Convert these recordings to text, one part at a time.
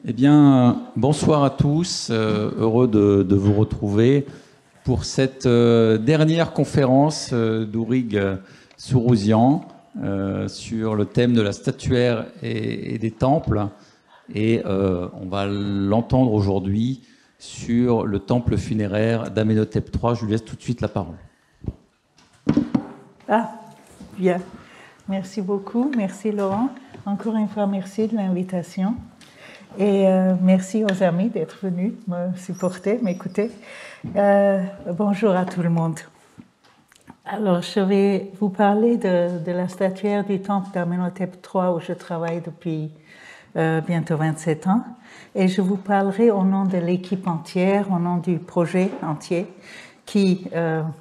Eh bien, bonsoir à tous, heureux de vous retrouver pour cette dernière conférence d'Ourig Sourouzian sur le thème de la statuaire et des temples. Et on va l'entendre aujourd'hui sur le temple funéraire d'Amenhotep III. Je lui laisse tout de suite la parole. Ah, bien. Merci beaucoup. Merci Laurent. Encore une fois, merci de l'invitation. Et merci aux amis d'être venus me supporter, m'écouter. Bonjour à tout le monde. Alors, je vais vous parler de la statuaire du temple d'Amenhotep III où je travaille depuis bientôt 27 ans. Et je vous parlerai au nom de l'équipe entière, au nom du projet entier, qui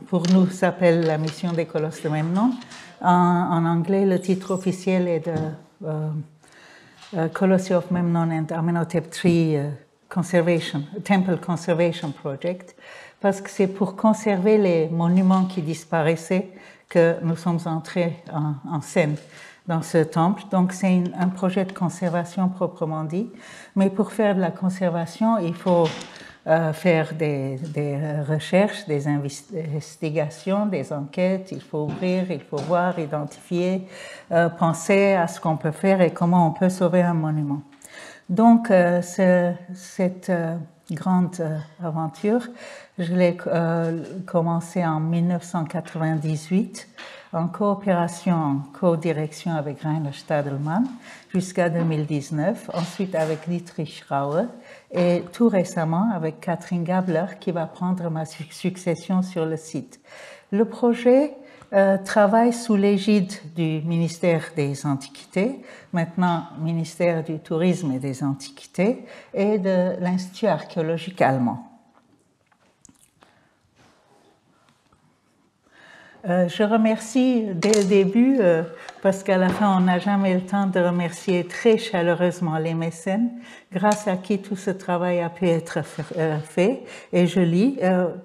pour nous s'appelle la mission des colosses de même nom. En anglais, le titre officiel est de Colossi of Memnon and Amenhotep III Temple Conservation Project, parce que c'est pour conserver les monuments qui disparaissaient que nous sommes entrés en scène dans ce temple. Donc c'est un projet de conservation proprement dit, mais pour faire de la conservation, il faut faire des recherches, des investigations, des enquêtes, il faut ouvrir, il faut voir, identifier, penser à ce qu'on peut faire et comment on peut sauver un monument. Donc, cette grande aventure, je l'ai commencée en 1998 en coopération, en co-direction avec Rainer Stadelmann jusqu'à 2019, ensuite avec Dietrich Raue et tout récemment avec Catherine Gabler qui va prendre ma succession sur le site. Le projet travaille sous l'égide du ministère des Antiquités, maintenant ministère du Tourisme et des Antiquités, et de l'Institut archéologique allemand. Je remercie dès le début, parce qu'à la fin, on n'a jamais le temps de remercier très chaleureusement les mécènes, grâce à qui tout ce travail a pu être fait. Et je lis,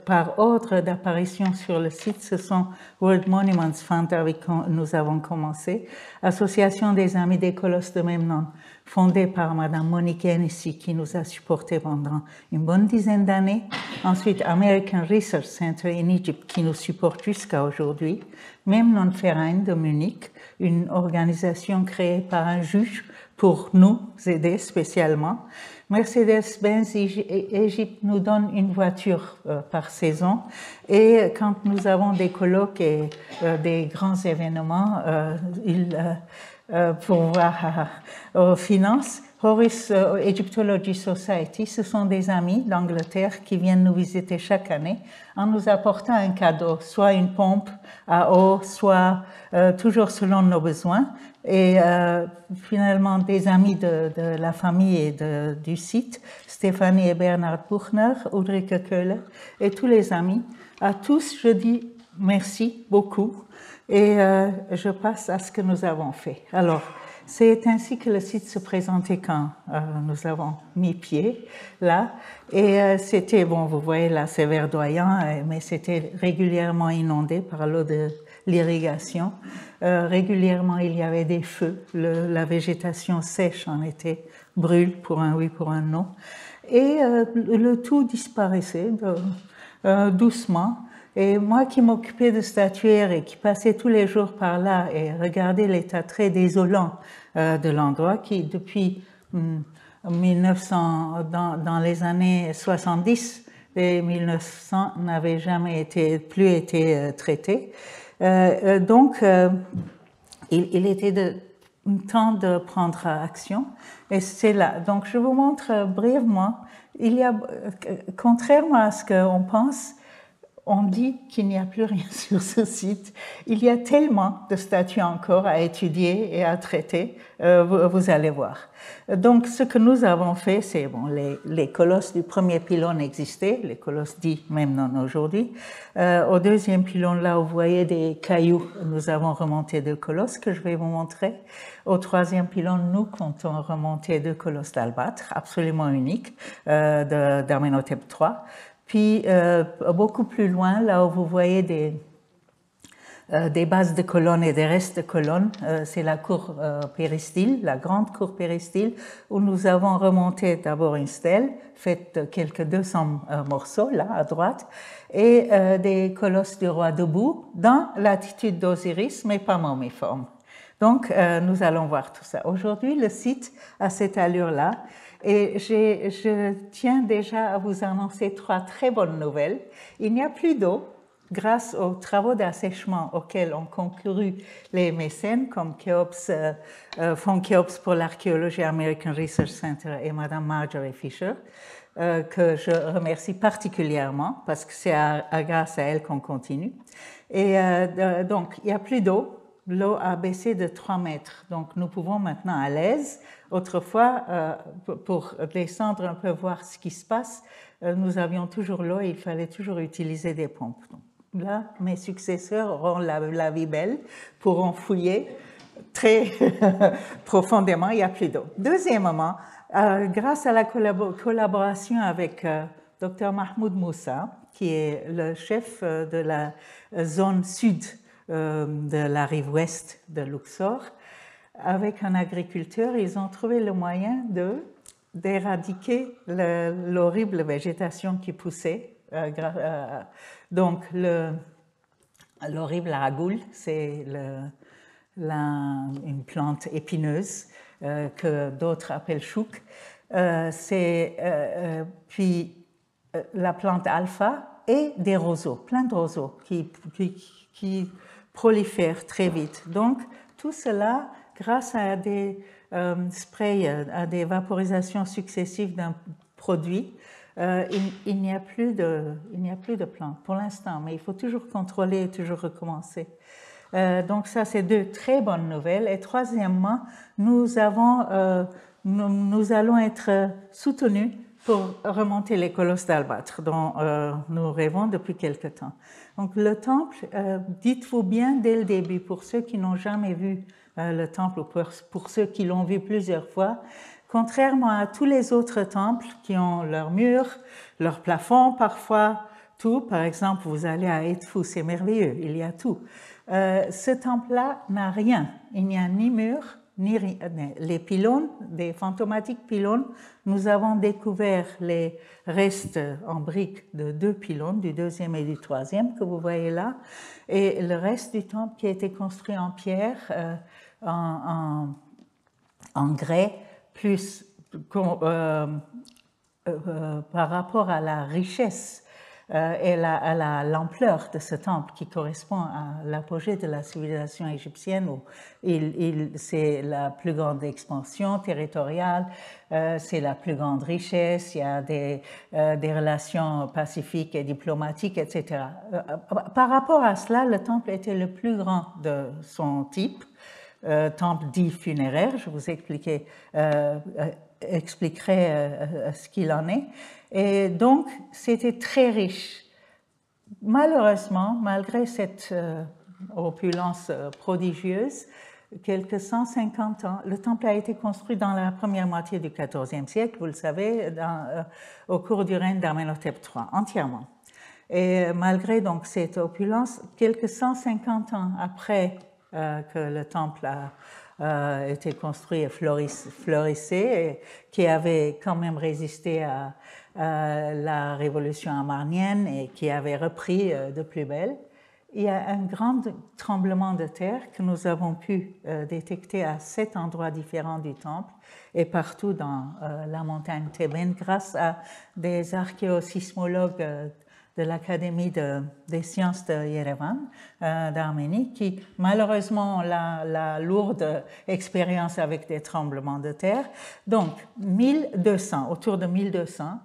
par ordre d'apparition sur le site, ce sont World Monuments Fund avec qui nous avons commencé, Association des Amis des Colosses de même nom, fondée par Madame Monique Hennessy, qui nous a supportés pendant une bonne dizaine d'années. Ensuite, American Research Center in Egypt, qui nous supporte jusqu'à aujourd'hui. Memnon Verein de Munich, une organisation créée par un juge pour nous aider spécialement. Mercedes-Benz Egypte nous donne une voiture par saison. Et quand nous avons des colloques et des grands événements, pour voir aux finances, Horus Egyptology Society, ce sont des amis d'Angleterre qui viennent nous visiter chaque année en nous apportant un cadeau, soit une pompe à eau, soit toujours selon nos besoins. Et finalement, des amis de la famille et du site, Stéphanie et Bernhard Buchner, Ulrike Köhler et tous les amis. À tous, je dis merci beaucoup. Et je passe à ce que nous avons fait. Alors, c'est ainsi que le site se présentait quand nous avons mis pied là. Et c'était, bon, vous voyez là, c'est verdoyant, mais c'était régulièrement inondé par l'eau de l'irrigation. Régulièrement, il y avait des feux. La végétation sèche en été brûle pour un oui, pour un non. Et le tout disparaissait doucement. Et moi qui m'occupais de statuaire et qui passais tous les jours par là et regardais l'état très désolant de l'endroit qui depuis 1900, dans les années 70 et 1900 n'avait jamais plus été traité. Donc, il était temps de prendre action et c'est là. Donc, je vous montre brièvement, il y a, contrairement à ce qu'on pense, on dit qu'il n'y a plus rien sur ce site. Il y a tellement de statues encore à étudier et à traiter, vous allez voir. Donc, ce que nous avons fait, c'est, bon, les colosses du premier pylône existaient, les colosses dits même non aujourd'hui. Au deuxième pylône, là, vous voyez des cailloux, nous avons remonté 2 colosses que je vais vous montrer. Au troisième pylône, nous comptons remonter 2 colosses d'albâtre, absolument uniques, d'Amenhotep III. Puis, beaucoup plus loin, là où vous voyez des bases de colonnes et des restes de colonnes. C'est la cour péristyle, la grande cour péristyle, où nous avons remonté d'abord une stèle faite de quelques 200 morceaux, là, à droite, et des colosses du roi debout, dans l'attitude d'Osiris, mais pas momiforme. Donc, nous allons voir tout ça. Aujourd'hui, le site a cette allure-là. Et je tiens déjà à vous annoncer 3 très bonnes nouvelles. Il n'y a plus d'eau grâce aux travaux d'assèchement auxquels ont concouru les mécènes comme Fonds Khéops pour l'archéologie American Research Center et Madame Marjorie Fisher, que je remercie particulièrement parce que c'est grâce à elle qu'on continue. Et donc, il n'y a plus d'eau. L'eau a baissé de 3 mètres, donc nous pouvons maintenant à l'aise. Autrefois, pour descendre un peu voir ce qui se passe, nous avions toujours l'eau et il fallait toujours utiliser des pompes. Donc, là, mes successeurs auront la vie belle, pourront fouiller très profondément, il n'y a plus d'eau. Deuxièmement, grâce à la collaboration avec Dr Mahmoud Moussa, qui est le chef de la zone sud de la rive ouest de Luxor, avec un agriculteur, ils ont trouvé le moyen d'éradiquer l'horrible végétation qui poussait. Donc, l'horrible ragoul, c'est une plante épineuse que d'autres appellent chouk. Puis la plante alpha et des roseaux, plein de roseaux qui prolifèrent très vite. Donc, tout cela, grâce à des sprays, à des vaporisations successives d'un produit, il n'y a plus de plantes pour l'instant, mais il faut toujours contrôler et toujours recommencer. Donc ça, c'est 2 très bonnes nouvelles. Et troisièmement, nous allons être soutenus pour remonter les colosses d'albâtre dont nous rêvons depuis quelque temps. Donc le temple, dites-vous bien dès le début, pour ceux qui n'ont jamais vu le temple ou pour ceux qui l'ont vu plusieurs fois, contrairement à tous les autres temples qui ont leurs murs, leurs plafonds parfois, tout, par exemple, vous allez à Edfu, c'est merveilleux, il y a tout. Ce temple-là n'a rien, il n'y a ni mur, ni rien. Les pylônes, des fantomatiques pylônes, nous avons découvert les restes en briques de 2 pylônes, du 2e et du 3e que vous voyez là, et le reste du temple qui a été construit en pierre, en grès, plus par rapport à la richesse et à l'ampleur de ce temple qui correspond à l'apogée de la civilisation égyptienne où c'est la plus grande expansion territoriale, c'est la plus grande richesse, il y a des relations pacifiques et diplomatiques, etc. Par rapport à cela, le temple était le plus grand de son type, temple dit funéraire, je vous expliquerai ce qu'il en est. Et donc, c'était très riche. Malheureusement, malgré cette opulence prodigieuse, quelques 150 ans, le temple a été construit dans la première moitié du XIVe siècle, vous le savez, au cours du règne d'Amenhotep III, entièrement. Et malgré donc cette opulence, quelques 150 ans après que le temple a été construit et fleurissait, et qui avait quand même résisté à la révolution amarnienne et qui avait repris de plus belle, il y a un grand tremblement de terre que nous avons pu détecter à 7 endroits différents du temple et partout dans la montagne thébaine grâce à des archéosismologues de l'Académie des sciences de Yerevan, d'Arménie, qui malheureusement ont la lourde expérience avec des tremblements de terre. Donc, 1200, autour de 1200,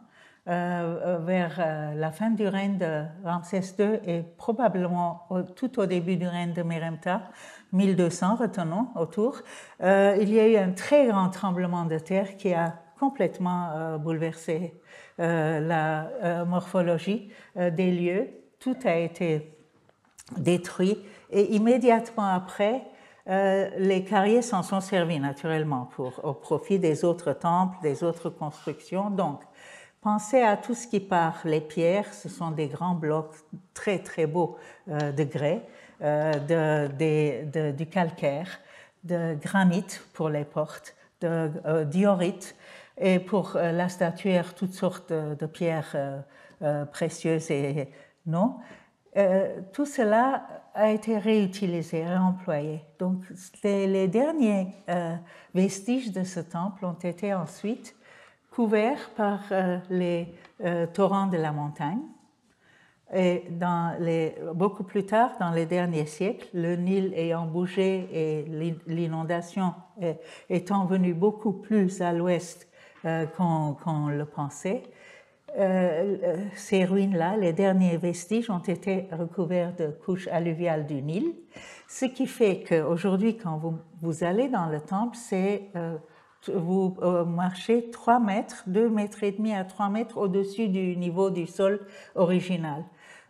vers la fin du règne de Ramsès II et probablement tout au début du règne de Meremta, 1200, retenons, autour, il y a eu un très grand tremblement de terre qui a complètement bouleversé la morphologie des lieux. Tout a été détruit et immédiatement après, les carriers s'en sont servis naturellement au profit des autres temples, des autres constructions. Donc, pensez à tout ce qui part. Les pierres, ce sont des grands blocs très très beaux de grès. du calcaire, de granit pour les portes, de diorite, et pour la statuaire, toutes sortes de pierres précieuses et non. Tout cela a été réutilisé, réemployé. Donc, les derniers vestiges de ce temple ont été ensuite couverts par les torrents de la montagne. Et beaucoup plus tard, dans les derniers siècles, le Nil ayant bougé et l'inondation étant venue beaucoup plus à l'ouest qu'on le pensait, ces ruines-là, les derniers vestiges, ont été recouverts de couches alluviales du Nil, ce qui fait qu'aujourd'hui, quand vous allez dans le temple, vous marchez 3 mètres, 2 mètres et demi à 3 mètres au-dessus du niveau du sol original.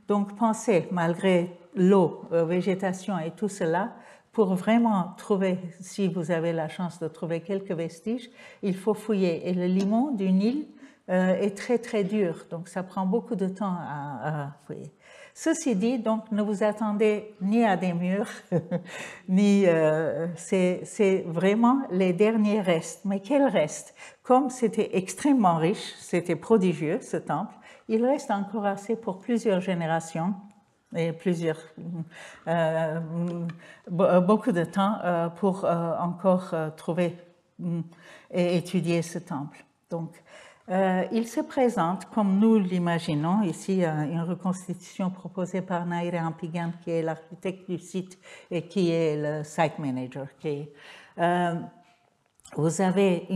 Donc pensez, malgré l'eau, végétation et tout cela, pour vraiment trouver, si vous avez la chance de trouver quelques vestiges, il faut fouiller. Et le limon du Nil est très très dur, donc ça prend beaucoup de temps à fouiller. Ceci dit, donc ne vous attendez ni à des murs, ni c'est vraiment les derniers restes. Mais quels restes? Comme c'était extrêmement riche, c'était prodigieux ce temple, il reste encore assez pour plusieurs générations et beaucoup de temps pour encore trouver et étudier ce temple. Donc, il se présente comme nous l'imaginons, ici une reconstitution proposée par Naire Ampigan, qui est l'architecte du site et qui est le site manager. Vous avez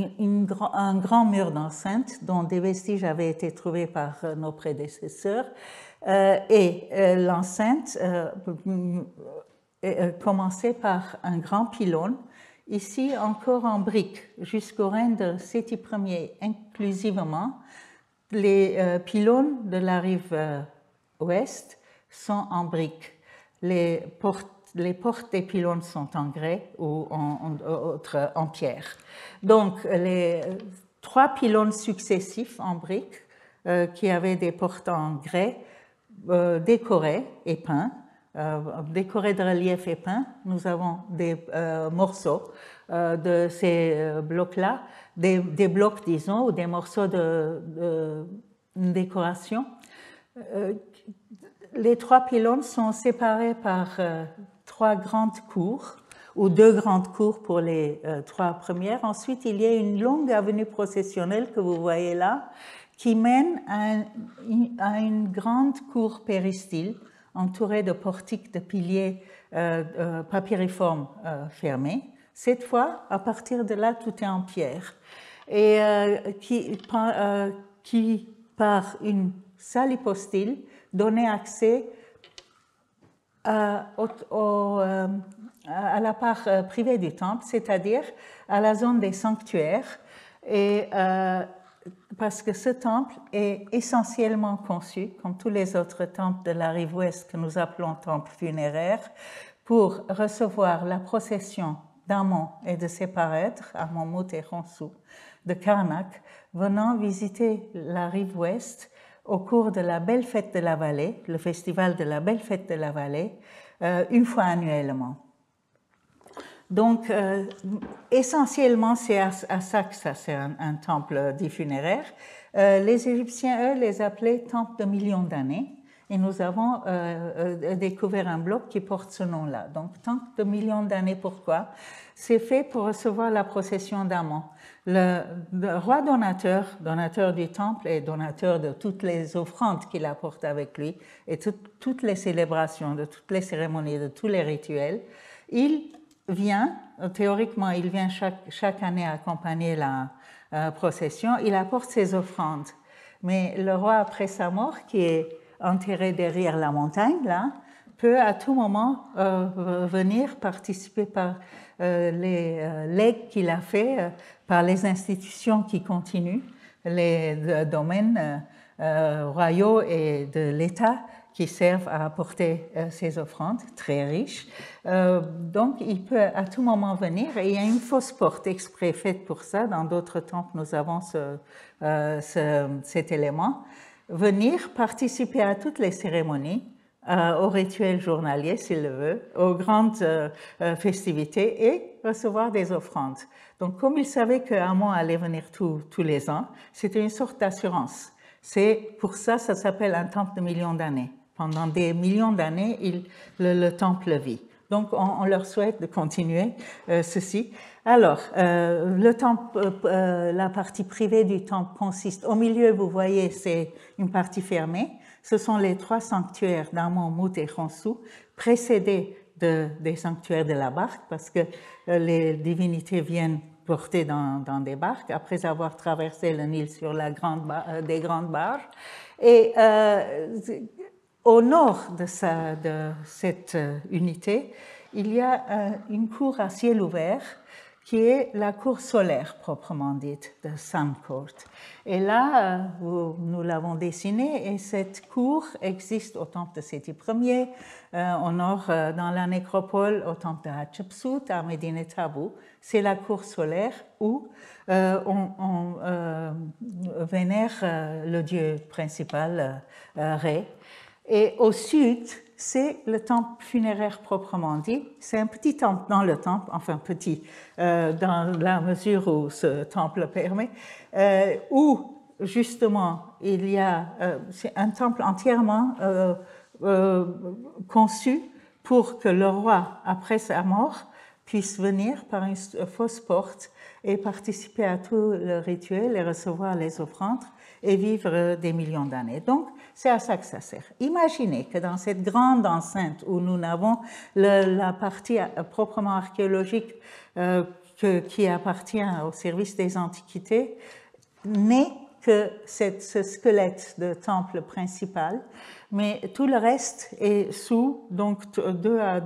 un grand mur d'enceinte dont des vestiges avaient été trouvés par nos prédécesseurs et l'enceinte commençait par un grand pylône, ici encore en briques, jusqu'au règne de Séti Ier inclusivement. Les pylônes de la rive ouest sont en briques. Les portes des pylônes sont en grès ou en pierre. Donc, les 3 pylônes successifs en briques qui avaient des portes en grès, décorés et peints, décorés de reliefs et peints, nous avons des morceaux de ces blocs-là, des blocs, disons, ou des morceaux de décoration. Les 3 pylônes sont séparés par 3 grandes cours, ou 2 grandes cours pour les 3 premières. Ensuite, il y a une longue avenue processionnelle que vous voyez là, qui mène à une grande cour péristyle, entourée de portiques de piliers papyriformes fermés. Cette fois, à partir de là, tout est en pierre. Et qui, par une salle hypostyle, donnait accès à la part privée du temple, c'est-à-dire à la zone des sanctuaires. Et parce que ce temple est essentiellement conçu, comme tous les autres temples de la rive ouest que nous appelons temple funéraire, pour recevoir la procession d'Amon et de ses parêtres, Amon, Mut et Khonsu, de Karnak, venant visiter la rive ouest au cours de la Belle Fête de la Vallée, le festival de la Belle Fête de la Vallée, une fois annuellement. Donc, essentiellement, c'est à ça que ça c'est un temple dit funéraire. Les Égyptiens, eux, les appelaient temple de millions d'années. Et nous avons découvert un bloc qui porte ce nom-là. Donc, temple de millions d'années, pourquoi? C'est fait pour recevoir la procession d'Amon. Le roi donateur du temple et donateur de toutes les offrandes qu'il apporte avec lui et toutes les célébrations, de toutes les cérémonies, de tous les rituels, il vient, théoriquement, il vient chaque année accompagner la procession, il apporte ses offrandes. Mais le roi, après sa mort, qui est enterré derrière la montagne, là, peut à tout moment venir participer par les legs qu'il a fait, par les institutions qui continuent, les domaines royaux et de l'État qui servent à apporter ces offrandes très riches. Donc, il peut à tout moment venir, et il y a une fausse porte exprès faite pour ça. Dans d'autres temples, nous avons cet élément. Venir participer à toutes les cérémonies, au rituel journalier, s'il le veut, aux grandes festivités et recevoir des offrandes. Donc, comme il savait qu'Amon allait venir tous les ans, c'était une sorte d'assurance. C'est pour ça, ça s'appelle un temple de millions d'années. Pendant des millions d'années, le temple vit. Donc, on leur souhaite de continuer ceci. Alors, le temple, la partie privée du temple consiste, au milieu, vous voyez, c'est une partie fermée. Ce sont les 3 sanctuaires d'Amon, Mout et Khonsou, précédés des sanctuaires de la barque, parce que les divinités viennent porter dans des barques, après avoir traversé le Nil sur des grandes barges. Et au nord de cette unité, il y a une cour à ciel ouvert qui est la cour solaire proprement dite, de Sun Court. Et là, nous l'avons dessinée et cette cour existe au temple de Séti Ier, au nord dans la nécropole, au temple de Hatshepsut, à Médine Tabou. C'est la cour solaire où on vénère le dieu principal, Ré. Et au sud, c'est le temple funéraire proprement dit. C'est un petit temple dans le temple, enfin petit, dans la mesure où ce temple le permet, où justement il y a, c'est un temple entièrement conçu pour que le roi, après sa mort, puisse venir par une fausse porte et participer à tout le rituel et recevoir les offrandes et vivre des millions d'années. Donc, c'est à ça que ça sert. Imaginez que dans cette grande enceinte où nous n'avons la partie proprement archéologique qui appartient au service des antiquités, n'est que ce squelette de temple principal, mais tout le reste est sous, donc 2 à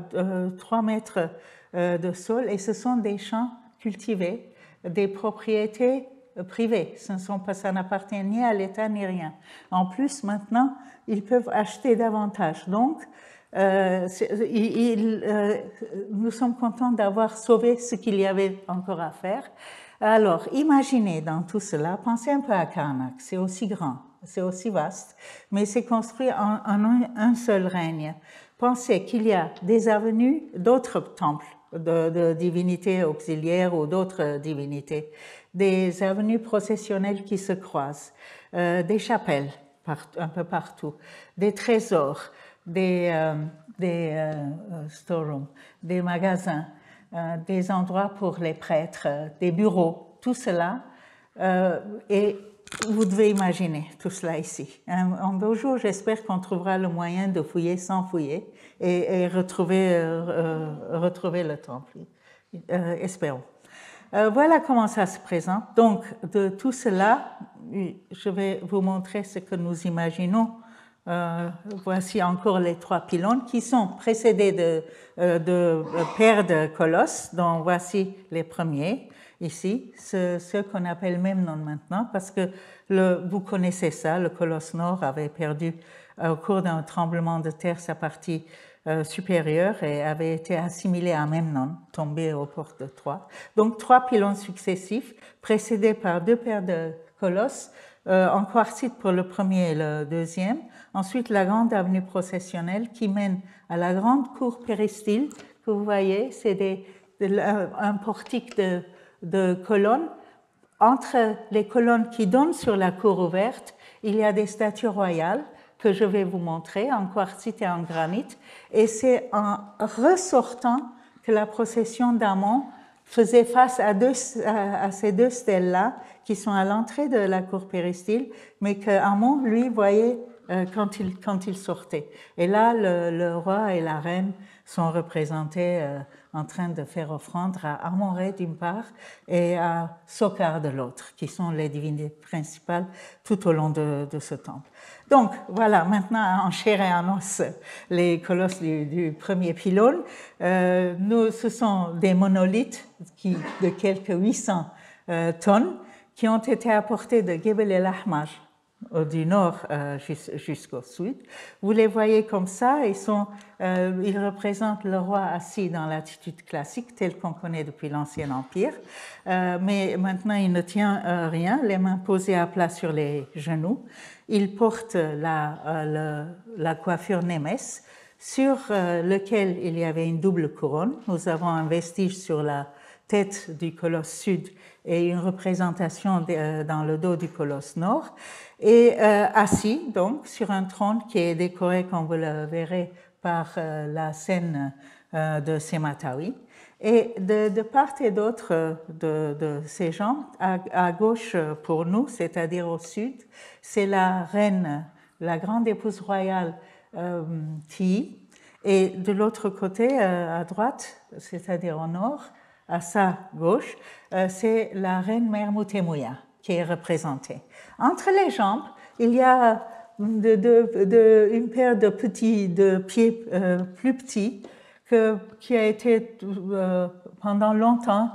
3 mètres de sol, et ce sont des champs cultivés, des propriétés privées. Ça n'appartient ni à l'État ni rien. En plus, maintenant, ils peuvent acheter davantage. Donc, nous sommes contents d'avoir sauvé ce qu'il y avait encore à faire. Alors, imaginez dans tout cela, pensez un peu à Karnak, c'est aussi grand, c'est aussi vaste, mais c'est construit en un seul règne. Pensez qu'il y a des avenues d'autres temples, de divinités auxiliaires ou d'autres divinités, des avenues processionnelles qui se croisent, des chapelles un peu partout, des trésors, des storerooms, des magasins, des endroits pour les prêtres, des bureaux, tout cela. Et vous devez imaginer tout cela ici. Un beau jour, j'espère qu'on trouvera le moyen de fouiller sans fouiller et retrouver le temple. Espérons. Voilà comment ça se présente. Donc, de tout cela, je vais vous montrer ce que nous imaginons. Voici encore les 3 pylônes qui sont précédés de paires de colosses, dont voici les premiers ici, ceux qu'on appelle Memnon maintenant, parce que vous connaissez ça, le colosse nord avait perdu au cours d'un tremblement de terre sa partie supérieure et avait été assimilé à Memnon, tombé aux portes de Troie. Donc 3 pylônes successifs, précédés par 2 paires de colosses, en quartzite pour le premier et le deuxième. Ensuite, la grande avenue processionnelle qui mène à la grande cour péristyle que vous voyez, c'est un portique de colonnes. Entre les colonnes qui donnent sur la cour ouverte, il y a des statues royales que je vais vous montrer en quartzite et en granit. Et c'est en ressortant que la procession d'Amon faisait face à ces 2 stèles-là qui sont à l'entrée de la cour péristyle, mais que Amon, lui, voyait quand il sortait. Et là, le roi et la reine sont représentés en train de faire offrande à Amon-Ré d'une part et à Sokar de l'autre, qui sont les divinités principales tout au long de ce temple. Donc, voilà, maintenant, en chair et en os, les colosses du premier pylône. Ce sont des monolithes de quelques 800 tonnes qui ont été apportés de Gebel el Ahmar, du nord jusqu'au sud. Vous les voyez comme ça, ils représentent le roi assis dans l'attitude classique telle qu'on connaît depuis l'Ancien Empire, mais maintenant il ne tient rien, les mains posées à plat sur les genoux. Il porte la coiffure Némès, sur lequel il y avait une double couronne. Nous avons un vestige sur la tête du colosse sud et une représentation dans le dos du colosse nord, et assis donc sur un trône qui est décoré, comme vous le verrez, par la scène de Sematawi. Et de part et d'autre de ces gens, à gauche pour nous, c'est-à-dire au sud, c'est la reine, la grande épouse royale Ti, et de l'autre côté, à droite, c'est-à-dire au nord, à sa gauche, c'est la reine mère Mutemuya qui est représentée. Entre les jambes, il y a une paire de pieds plus petits qui a été pendant longtemps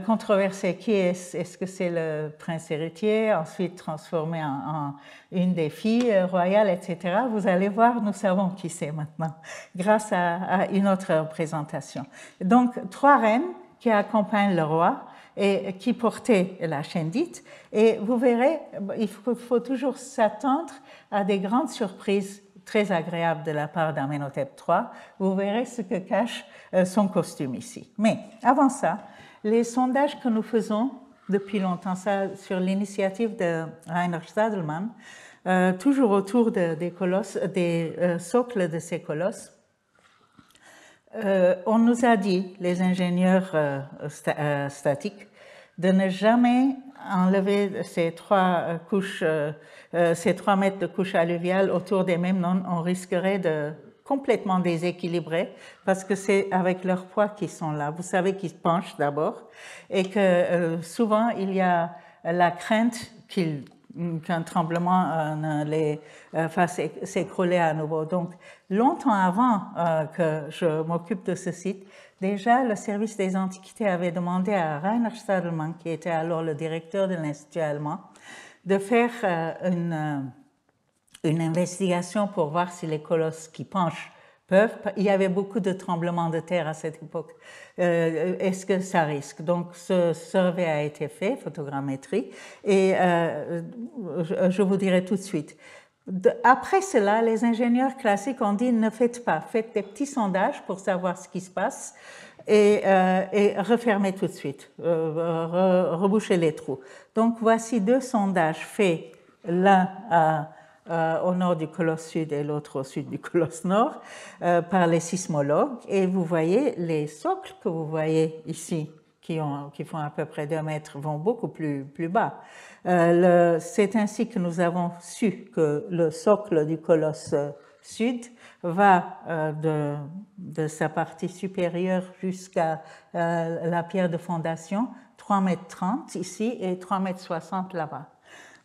controversé. Qui est-ce? Est-ce que c'est le prince héritier, ensuite transformé en une des filles royales, etc. Vous allez voir, nous savons qui c'est maintenant, grâce à une autre représentation. Donc, 3 reines qui accompagnent le roi et qui portaient la chendite. Et vous verrez, il faut toujours s'attendre à des grandes surprises très agréables de la part d'Amenhotep III. Vous verrez ce que cache son costume ici. Mais avant ça, les sondages que nous faisons depuis longtemps, ça sur l'initiative de Rainer Stadelmann, toujours autour des colosses, des socles de ces colosses, on nous a dit, les ingénieurs statiques, de ne jamais enlever ces 3 mètres de couche alluviale autour des Memnon. On risquerait de complètement déséquilibrer parce que c'est avec leur poids qu'ils sont là. Vous savez qu'ils se penchent d'abord et que souvent il y a la crainte qu'un tremblement les fasse s'écrouler à nouveau. Donc, longtemps avant que je m'occupe de ce site, déjà le service des antiquités avait demandé à Rainer Stadelmann, qui était alors le directeur de l'Institut allemand, de faire une investigation pour voir si les colosses qui penchent peuvent. Il y avait beaucoup de tremblements de terre à cette époque. Est-ce que ça risque? Donc, ce survey a été fait, photogrammétrie, et je vous dirai tout de suite. Après cela, les ingénieurs classiques ont dit ne faites pas, faites des petits sondages pour savoir ce qui se passe et refermez tout de suite, rebouchez les trous. Donc, voici 2 sondages faits, l'un au nord du colosse sud et l'autre au sud du colosse nord, par les sismologues. Et vous voyez, les socles que vous voyez ici, qui font à peu près 2 mètres, vont beaucoup plus bas. C'est ainsi que nous avons su que le socle du colosse sud va de sa partie supérieure jusqu'à la pierre de fondation, 3,30 mètres ici et 3,60 mètres là-bas.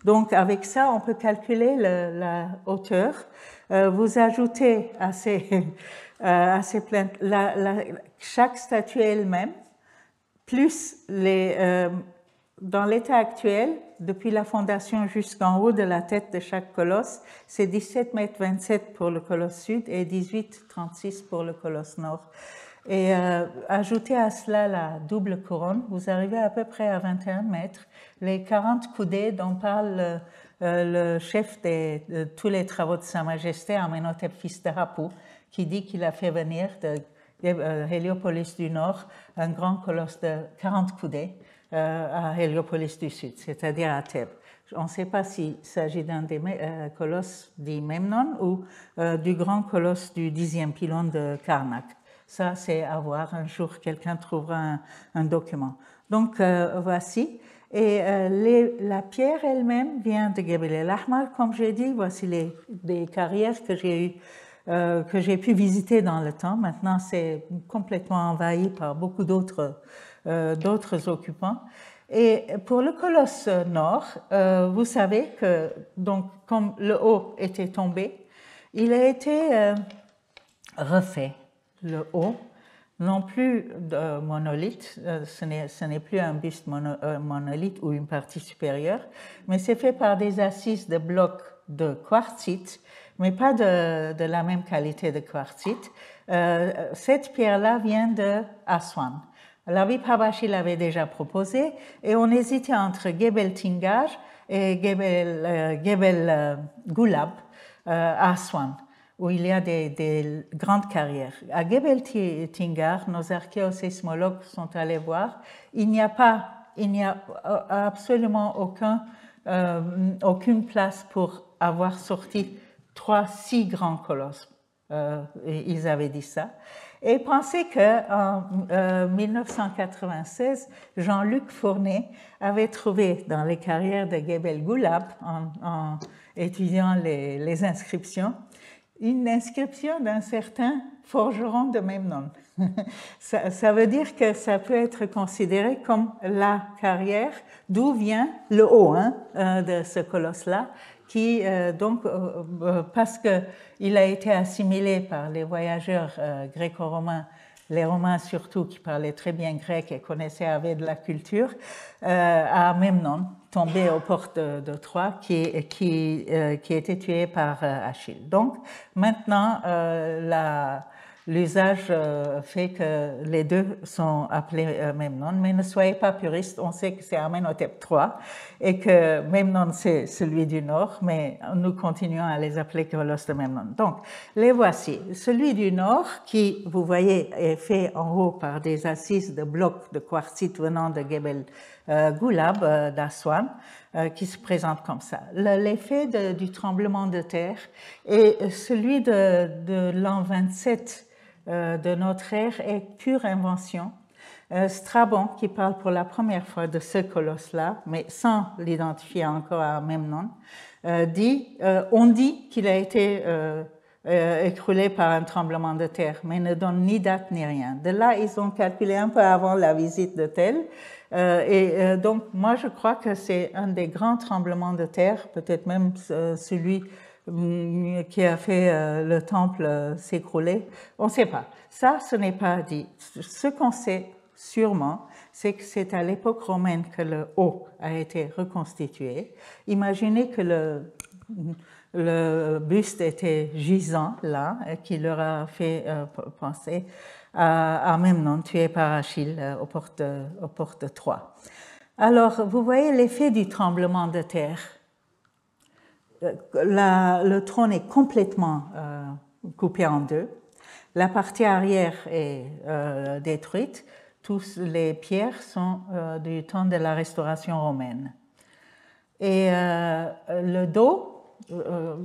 Donc, avec ça, on peut calculer la hauteur. Vous ajoutez à ces plaintes chaque statue elle-même, plus dans l'état actuel, depuis la fondation jusqu'en haut de la tête de chaque colosse, c'est 17,27 mètres pour le colosse sud et 18,36 mètres pour le colosse nord. Et ajoutez à cela la double couronne, vous arrivez à peu près à 21 mètres. Les 40 coudées dont parle le chef de tous les travaux de Sa Majesté, Amenhotep fils de Hapu, qui dit qu'il a fait venir de Héliopolis du Nord un grand colosse de 40 coudées à Héliopolis du Sud, c'est-à-dire à Thèbes. On ne sait pas s'il s'agit d'un des colosses dit Memnon ou du grand colosse du 10e pylône de Karnak. Ça, c'est à voir. Un jour, quelqu'un trouvera un document. Donc, voici. Et la pierre elle-même vient de Gebel el-Ahmar, comme j'ai dit. Voici des carrières que j'ai pu visiter dans le temps. Maintenant, c'est complètement envahi par beaucoup d'autres occupants. Et pour le colosse nord, vous savez que, donc, comme le haut était tombé, il a été refait. Le haut, non plus de monolithe, ce n'est plus un buste monolithe ou une partie supérieure, mais c'est fait par des assises de blocs de quartzite, mais pas de la même qualité de quartzite. Cette pierre-là vient de Aswan. L'Habib Habashil l'avait déjà proposé et on hésitait entre Gebel Tingar et Gebel Gulab à Aswan, où il y a des grandes carrières. À Gebel Tingar, nos archéosismologues sont allés voir, il n'y a absolument aucune place pour avoir sorti 3 si grands colosses. Ils avaient dit ça. Et pensaient qu'en 1996, Jean-Luc Fournet avait trouvé dans les carrières de Gebel Gulab, en étudiant les inscriptions, une inscription d'un certain forgeron de Memnon. Ça veut dire que ça peut être considéré comme la carrière d'où vient le haut de ce colosse-là, qui parce qu'il a été assimilé par les voyageurs gréco-romains, les Romains surtout qui parlaient très bien grec et avaient de la culture, à Memnon, tombé aux portes de Troie, qui était tué par Achille. Donc maintenant, l'usage fait que les deux sont appelés Memnon, mais ne soyez pas puristes, on sait que c'est Amenhotep III et que Memnon c'est celui du nord, mais nous continuons à les appeler colosses de Memnon. Donc, les voici. Celui du nord, qui, vous voyez, est fait en haut par des assises de blocs de quartzite venant de Gebel Gulab d'Aswan, qui se présente comme ça. L'effet du tremblement de terre est celui de l'an 27 de notre ère est pure invention. Strabon, qui parle pour la première fois de ce colosse-là, mais sans l'identifier encore à Memnon, on dit qu'il a été écroulé par un tremblement de terre, mais ne donne ni date ni rien. De là, ils ont calculé un peu avant la visite de Tell. Donc, moi, je crois que c'est un des grands tremblements de terre, peut-être même celui qui a fait le temple s'écrouler. On ne sait pas. Ça, ce n'est pas dit. Ce qu'on sait sûrement, c'est que c'est à l'époque romaine que le haut a été reconstitué. Imaginez que le buste était gisant là, qui leur a fait penser à Memnon, tué par Achille aux portes de Troie. Alors, vous voyez l'effet du tremblement de terre. Le trône est complètement coupé en deux. La partie arrière est détruite. Toutes les pierres sont du temps de la restauration romaine. Et le dos,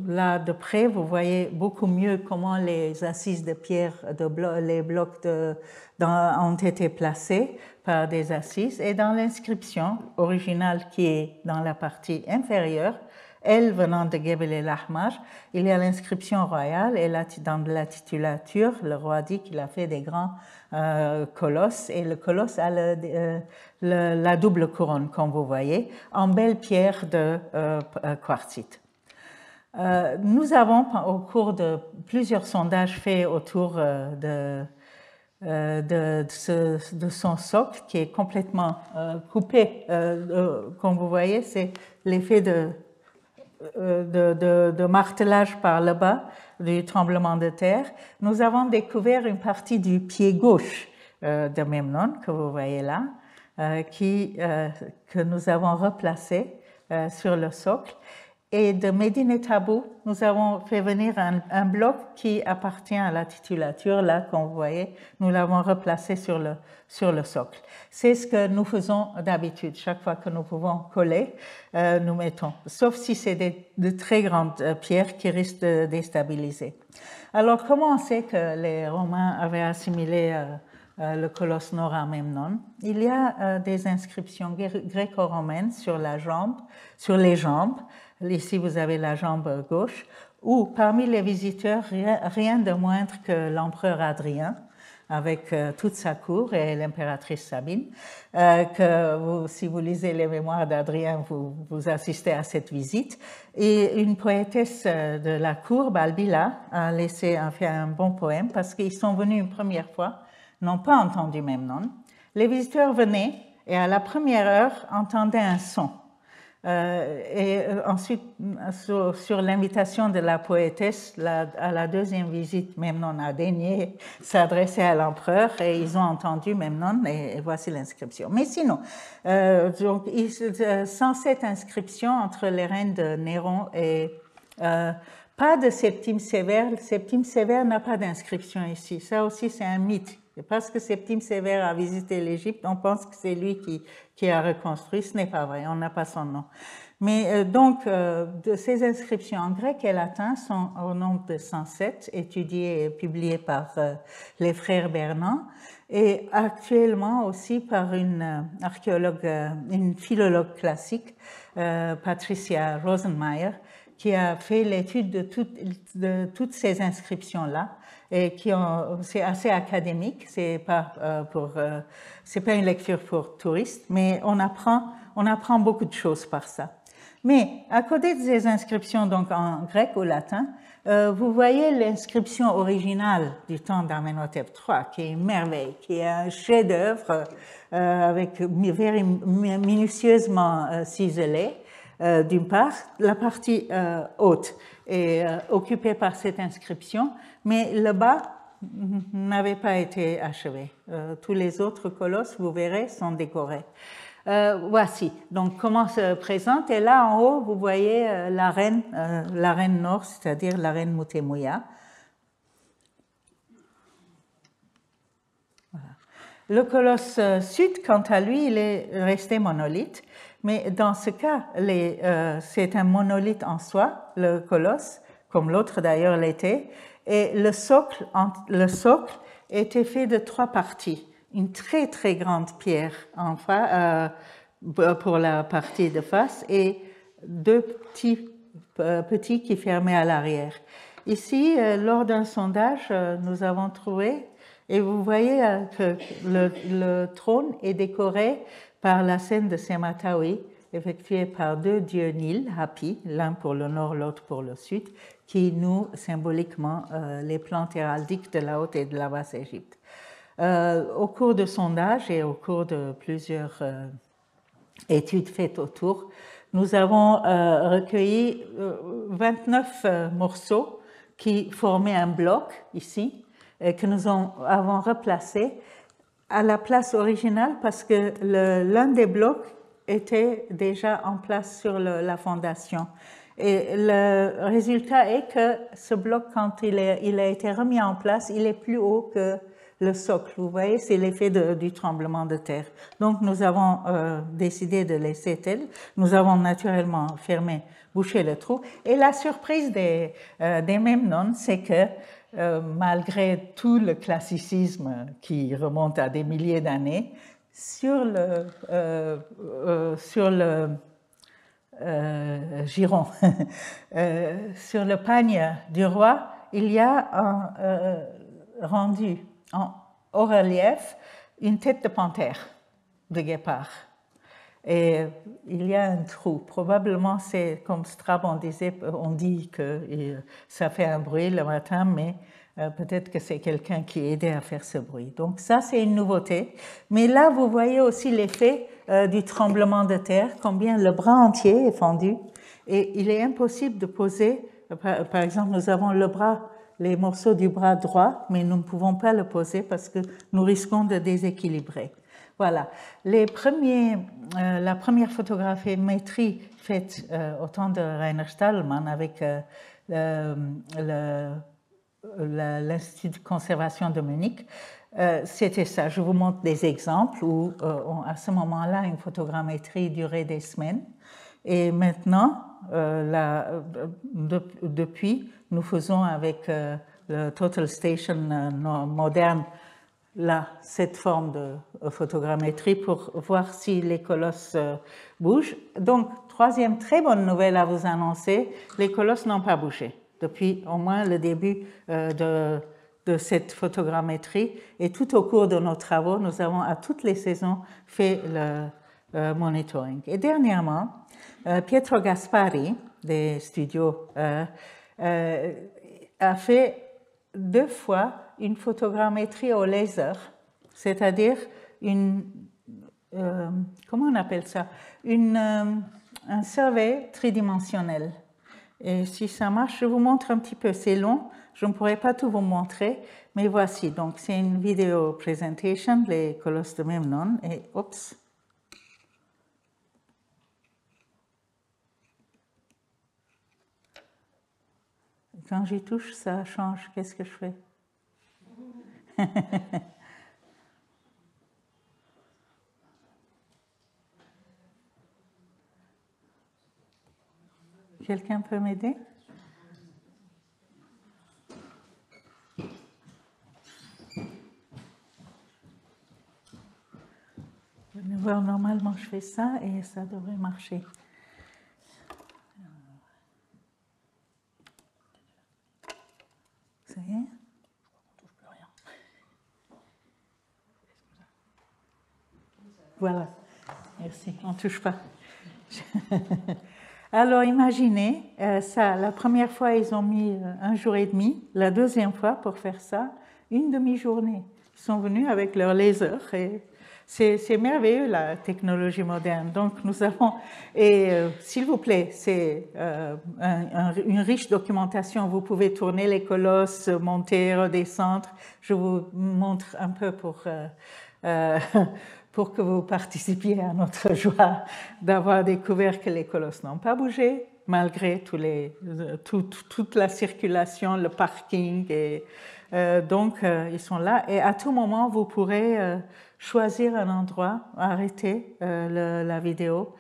là de près, vous voyez beaucoup mieux comment les assises de pierre, les blocs ont été placés par des assises. Et dans l'inscription originale qui est dans la partie inférieure, elle venant de Gebel el-Ahmar, il y a l'inscription royale et dans la titulature, le roi dit qu'il a fait des grands colosses et le colosse a la double couronne, comme vous voyez, en belle pierre de quartzite. Nous avons, au cours de plusieurs sondages faits autour de son socle, qui est complètement coupé, comme vous voyez, c'est l'effet de martelage par le bas du tremblement de terre, nous avons découvert une partie du pied gauche de Memnon, que vous voyez là, que nous avons replacé sur le socle. Et de Médine Tabou, nous avons fait venir un bloc qui appartient à la titulature, là, comme vous voyez, nous l'avons replacé sur le socle. C'est ce que nous faisons d'habitude. Chaque fois que nous pouvons coller, nous mettons, sauf si c'est de très grandes pierres qui risquent de déstabiliser. Alors, comment on sait que les Romains avaient assimilé le colosse nord à Memnon? Il y a des inscriptions gréco-romaines sur les jambes. Ici, vous avez la jambe gauche, où parmi les visiteurs, rien de moindre que l'empereur Adrien, avec toute sa cour, et l'impératrice Sabine, si vous lisez les mémoires d'Adrien, vous assistez à cette visite. Et une poétesse de la cour, Balbila, a fait un bon poème, parce qu'ils sont venus une première fois n'ont pas entendu Memnon. Les visiteurs venaient et à la première heure entendaient un son. Et ensuite, sur l'invitation de la poétesse, à la deuxième visite, Memnon a daigné s'adresser à l'empereur et ils ont entendu Memnon et voici l'inscription. Mais sinon, donc, sans cette inscription entre les règnes de Néron et pas de Septime Sévère. Septime Sévère n'a pas d'inscription ici. Ça aussi, c'est un mythe. Parce que Septime Sévère a visité l'Égypte, on pense que c'est lui qui a reconstruit. Ce n'est pas vrai, on n'a pas son nom. Mais donc, de ces inscriptions en grec et latin sont au nombre de 107, étudiées et publiées par les frères Bernand, et actuellement aussi par une archéologue, une philologue classique, Patricia Rosenmeier, qui a fait l'étude de toutes ces inscriptions-là et c'est assez académique, c'est pas une lecture pour touristes, mais on apprend beaucoup de choses par ça. Mais à côté de ces inscriptions donc en grec ou latin, vous voyez l'inscription originale du temps d'Amenhotep III, qui est une merveille, qui est un chef-d'œuvre avec minutieusement ciselé. D'une part, la partie haute est occupée par cette inscription, mais le bas n'avait pas été achevé. Tous les autres colosses, vous verrez, sont décorés. Voici donc comment se présente. Et là, en haut, vous voyez la reine nord, c'est-à-dire la reine Mutemuya. Voilà. Le colosse sud, quant à lui, il est resté monolithe. Mais dans ce cas, c'est un monolithe en soi, le colosse, comme l'autre d'ailleurs l'était, et le socle était fait de 3 parties. Une très très grande pierre en face, pour la partie de face et 2 petits qui fermaient à l'arrière. Ici, lors d'un sondage, nous avons trouvé, et vous voyez que le trône est décoré par la scène de Sematawi, effectuée par 2 dieux Nil, Hapi, l'un pour le nord, l'autre pour le sud, qui nouent symboliquement les plantes héraldiques de la Haute et de la Basse Égypte. Au cours de sondages et au cours de plusieurs études faites autour, nous avons recueilli 29 morceaux qui formaient un bloc ici, et que nous avons replacé à la place originale parce que l'un des blocs était déjà en place sur la fondation. Et le résultat est que ce bloc, quand il a été remis en place, il est plus haut que le socle. Vous voyez, c'est l'effet du tremblement de terre. Donc, nous avons décidé de laisser tel. Nous avons naturellement bouché le trou. Et la surprise des Memnon, c'est que malgré tout le classicisme qui remonte à des milliers d'années, sur le giron, sur le pagne du roi, il y a rendu en haut relief une tête de panthère, de guépard. Et il y a un trou. Probablement, c'est comme Strabon disait, on dit que ça fait un bruit le matin, mais peut-être que c'est quelqu'un qui aidait à faire ce bruit. Donc ça, c'est une nouveauté. Mais là, vous voyez aussi l'effet du tremblement de terre, combien le bras entier est fendu. Et il est impossible de poser, par exemple, nous avons les morceaux du bras droit, mais nous ne pouvons pas le poser parce que nous risquons de déséquilibrer. Voilà. La première photogrammétrie faite au temps de Rainer Stadelmann avec l'Institut de conservation de Munich, c'était ça. Je vous montre des exemples où, à ce moment-là, une photogrammétrie durait des semaines. Et maintenant, depuis, nous faisons avec le Total Station moderne cette forme de photogrammétrie pour voir si les colosses bougent. Donc, troisième très bonne nouvelle à vous annoncer, les colosses n'ont pas bougé depuis au moins le début de cette photogrammétrie. Et tout au cours de nos travaux, nous avons à toutes les saisons fait le monitoring. Et dernièrement, Pietro Gaspari, des studios, a fait 2 fois une photogrammétrie au laser c'est-à-dire comment on appelle ça? Un survey tridimensionnel. Et si ça marche, je vous montre un petit peu. C'est long, je ne pourrai pas tout vous montrer, mais voici. Donc, c'est une vidéo présentation, les colosses de Memnon. Et, oups. Quand j'y touche, ça change. Qu'est-ce que je fais? Quelqu'un peut m'aider? Normalement, je fais ça et ça devrait marcher. Ça y est? On touche plus rien. Voilà. Merci. On ne touche pas. Alors, imaginez, ça, la première fois, ils ont mis 1 jour et demi. La deuxième fois, pour faire ça, une demi-journée. Ils sont venus avec leur laser et c'est merveilleux, la technologie moderne. Donc, nous avons, et s'il vous plaît, c'est une riche documentation. Vous pouvez tourner les colosses, monter, redescendre. Je vous montre un peu pour que vous participiez à notre joie d'avoir découvert que les colosses n'ont pas bougé, malgré toute la circulation, le parking. Et, donc, ils sont là. Et à tout moment, vous pourrez choisir un endroit, arrêter la vidéo,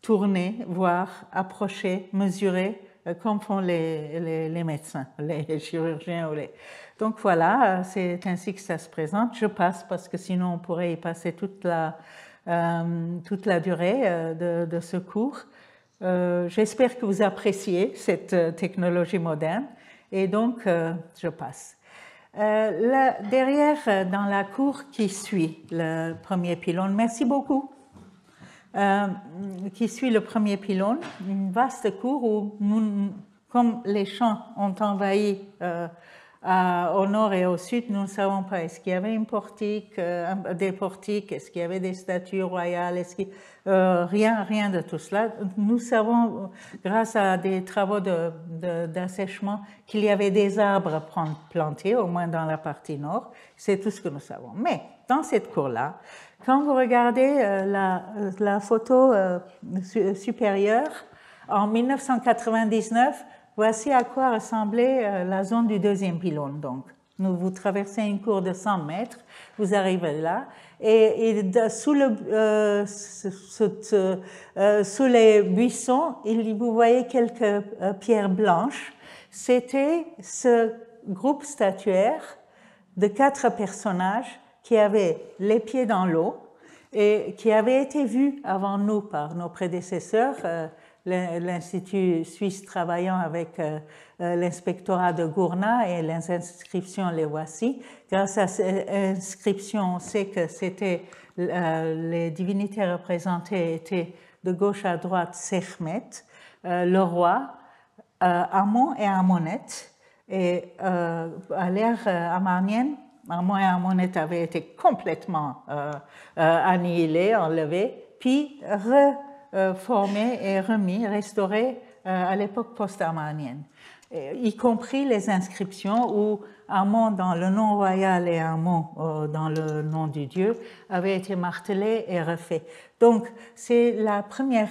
tourner, voir, approcher, mesurer, comme font les médecins, les chirurgiens. Donc voilà, c'est ainsi que ça se présente. Je passe parce que sinon on pourrait y passer toute la durée de ce cours. J'espère que vous appréciez cette technologie moderne et donc je passe. Derrière, dans la cour qui suit le premier pylône, merci beaucoup, qui suit le premier pylône, une vaste cour où, comme les champs ont envahi au nord et au sud, nous ne savons pas. Est-ce qu'il y avait des portiques? Est-ce qu'il y avait des statues royales? Rien de tout cela. Nous savons, grâce à des travaux d'assèchement, qu'il y avait des arbres plantés, au moins dans la partie nord. C'est tout ce que nous savons. Mais dans cette cour-là, quand vous regardez la photo supérieure, en 1999, voici à quoi ressemblait la zone du deuxième pylône. Donc, vous traversez une cour de 100 mètres, vous arrivez là, et sous les buissons, vous voyez quelques pierres blanches. C'était ce groupe statuaire de 4 personnages qui avaient les pieds dans l'eau et qui avaient été vus avant nous par nos prédécesseurs, l'Institut suisse travaillant avec l'inspectorat de Gourna, et les inscriptions, les voici. Grâce à ces inscriptions, on sait que c'était les divinités représentées étaient de gauche à droite Sekhmet, le roi, Amon et Amonette, et à l'ère amarnienne, Amon et Amonette avaient été complètement annihilés, enlevés, puis formés et remis, restaurés à l'époque post-amarnienne, y compris les inscriptions où Amon dans le nom royal et Amon dans le nom du dieu avaient été martelés et refaits. Donc, c'est la première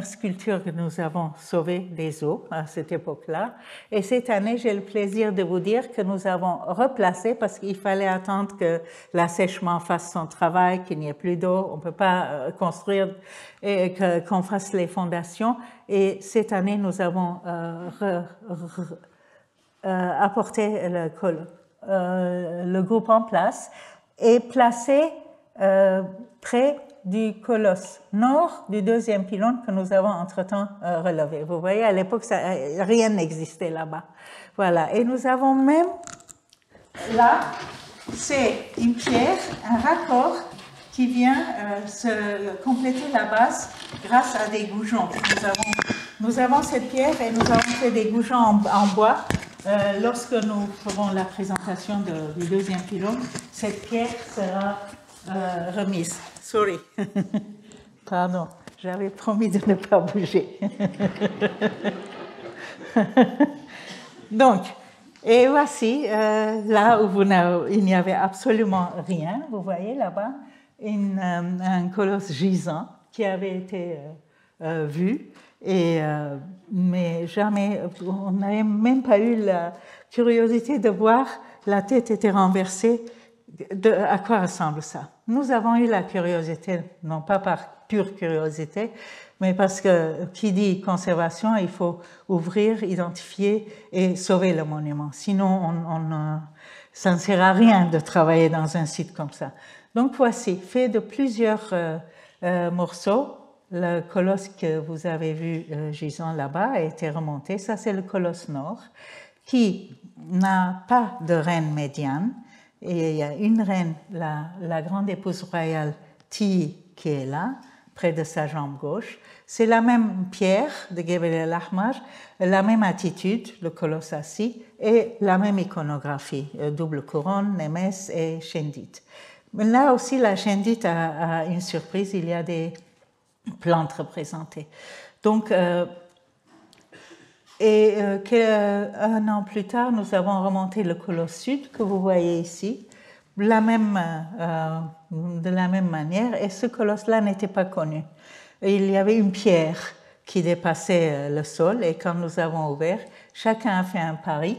sculpture que nous avons sauvée des eaux à cette époque-là. Et cette année, j'ai le plaisir de vous dire que nous avons replacé, parce qu'il fallait attendre que l'assèchement fasse son travail, qu'il n'y ait plus d'eau, on ne peut pas construire et qu'on fasse les fondations. Et cette année, nous avons apporté le groupe en place et placé près du colosse nord du deuxième pylône que nous avons entre-temps relevé. Vous voyez, à l'époque, rien n'existait là-bas. Voilà. Et nous avons même, là, c'est une pierre, un raccord qui vient se compléter la base grâce à des goujons. Nous avons cette pierre et nous avons fait des goujons en bois lorsque nous ferons la présentation du deuxième pylône, cette pierre sera remise. Sorry. Pardon, j'avais promis de ne pas bouger. Donc, et voici, là où il n'y avait absolument rien, vous voyez là-bas, un colosse gisant qui avait été vu, mais jamais, on n'avait même pas eu la curiosité de voir, la tête était renversée, à quoi ressemble ça? Nous avons eu la curiosité, non pas par pure curiosité, mais parce que qui dit conservation, il faut ouvrir, identifier et sauver le monument. Sinon, ça ne sert à rien de travailler dans un site comme ça. Donc voici, fait de plusieurs morceaux, le colosse que vous avez vu gisant là-bas a été remonté. Ça, c'est le colosse nord, qui n'a pas de reine médiane. Et il y a une reine, la grande épouse royale Ti, qui est là, près de sa jambe gauche. C'est la même pierre de Gebel el-Ahmar, la même attitude, le colosse assis, et la même iconographie, double couronne, Némès et Chendit. Mais là aussi, la Chendit a une surprise, il y a des plantes représentées. Donc, un an plus tard, nous avons remonté le colosse sud que vous voyez ici, de la même manière, et ce colosse-là n'était pas connu. Il y avait une pierre qui dépassait le sol, et quand nous avons ouvert, chacun a fait un pari.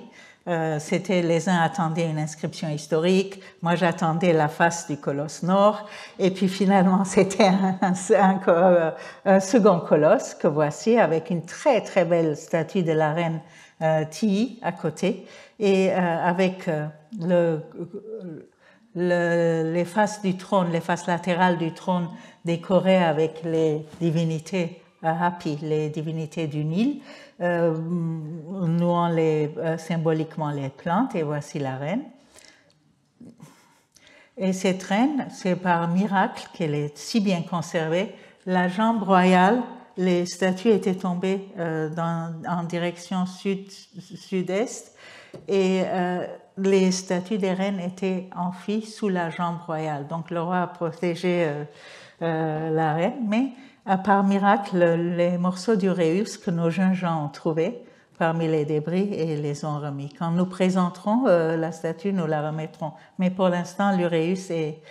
C'était les uns attendaient une inscription historique, moi j'attendais la face du colosse nord, et puis finalement c'était un second colosse que voici avec une très très belle statue de la reine Ti à côté, et avec les faces du trône, les faces latérales du trône décorées avec les divinités Hapi, les divinités du Nil, nouant symboliquement les plantes, et voici la reine. Et cette reine, c'est par miracle qu'elle est si bien conservée. La jambe royale, les statues étaient tombées en direction sud-est, et les statues des reines étaient enfuies sous la jambe royale. Donc le roi a protégé la reine, mais par miracle, les morceaux d'uréus que nos jeunes gens ont trouvés parmi les débris et les ont remis. Quand nous présenterons la statue, nous la remettrons. Mais pour l'instant, l'uréus est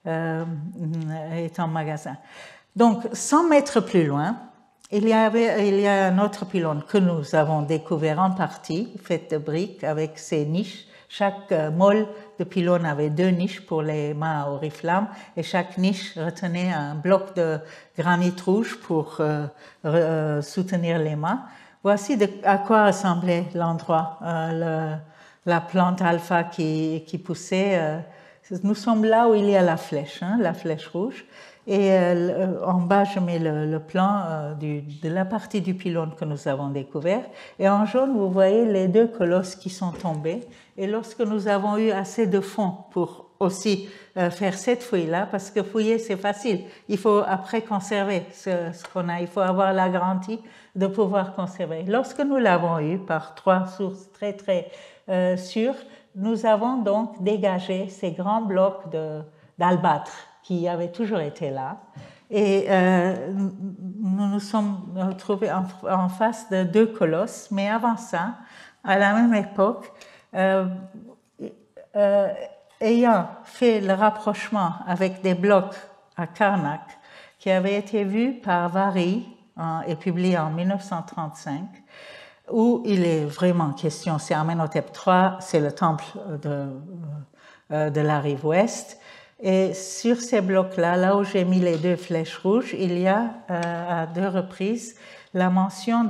en magasin. Donc, 100 mètres plus loin, il y a un autre pylône que nous avons découvert en partie, fait de briques avec ses niches. Chaque môle de pylône avait 2 niches pour les mâts à oriflamme, et chaque niche retenait un bloc de granit rouge pour soutenir les mâts. Voici à quoi ressemblait l'endroit, la plante alpha qui poussait. Nous sommes là où il y a la flèche rouge. Et en bas, je mets le plan de la partie du pylône que nous avons découvert. Et en jaune, vous voyez les 2 colosses qui sont tombés. Et lorsque nous avons eu assez de fonds pour aussi faire cette fouille-là, parce que fouiller, c'est facile. Il faut après conserver ce qu'on a. Il faut avoir la garantie de pouvoir conserver. Lorsque nous l'avons eu par 3 sources très, très sûres, nous avons donc dégagé ces grands blocs d'albâtre qui avaient toujours été là. Et nous nous sommes retrouvés en face de 2 colosses, mais avant ça, à la même époque, ayant fait le rapprochement avec des blocs à Karnak qui avaient été vus par Vary et publiés en 1935, où il est vraiment question, c'est Amenhotep III, c'est le temple de la rive ouest. Et sur ces blocs-là, là où j'ai mis les 2 flèches rouges, il y a à 2 reprises la mention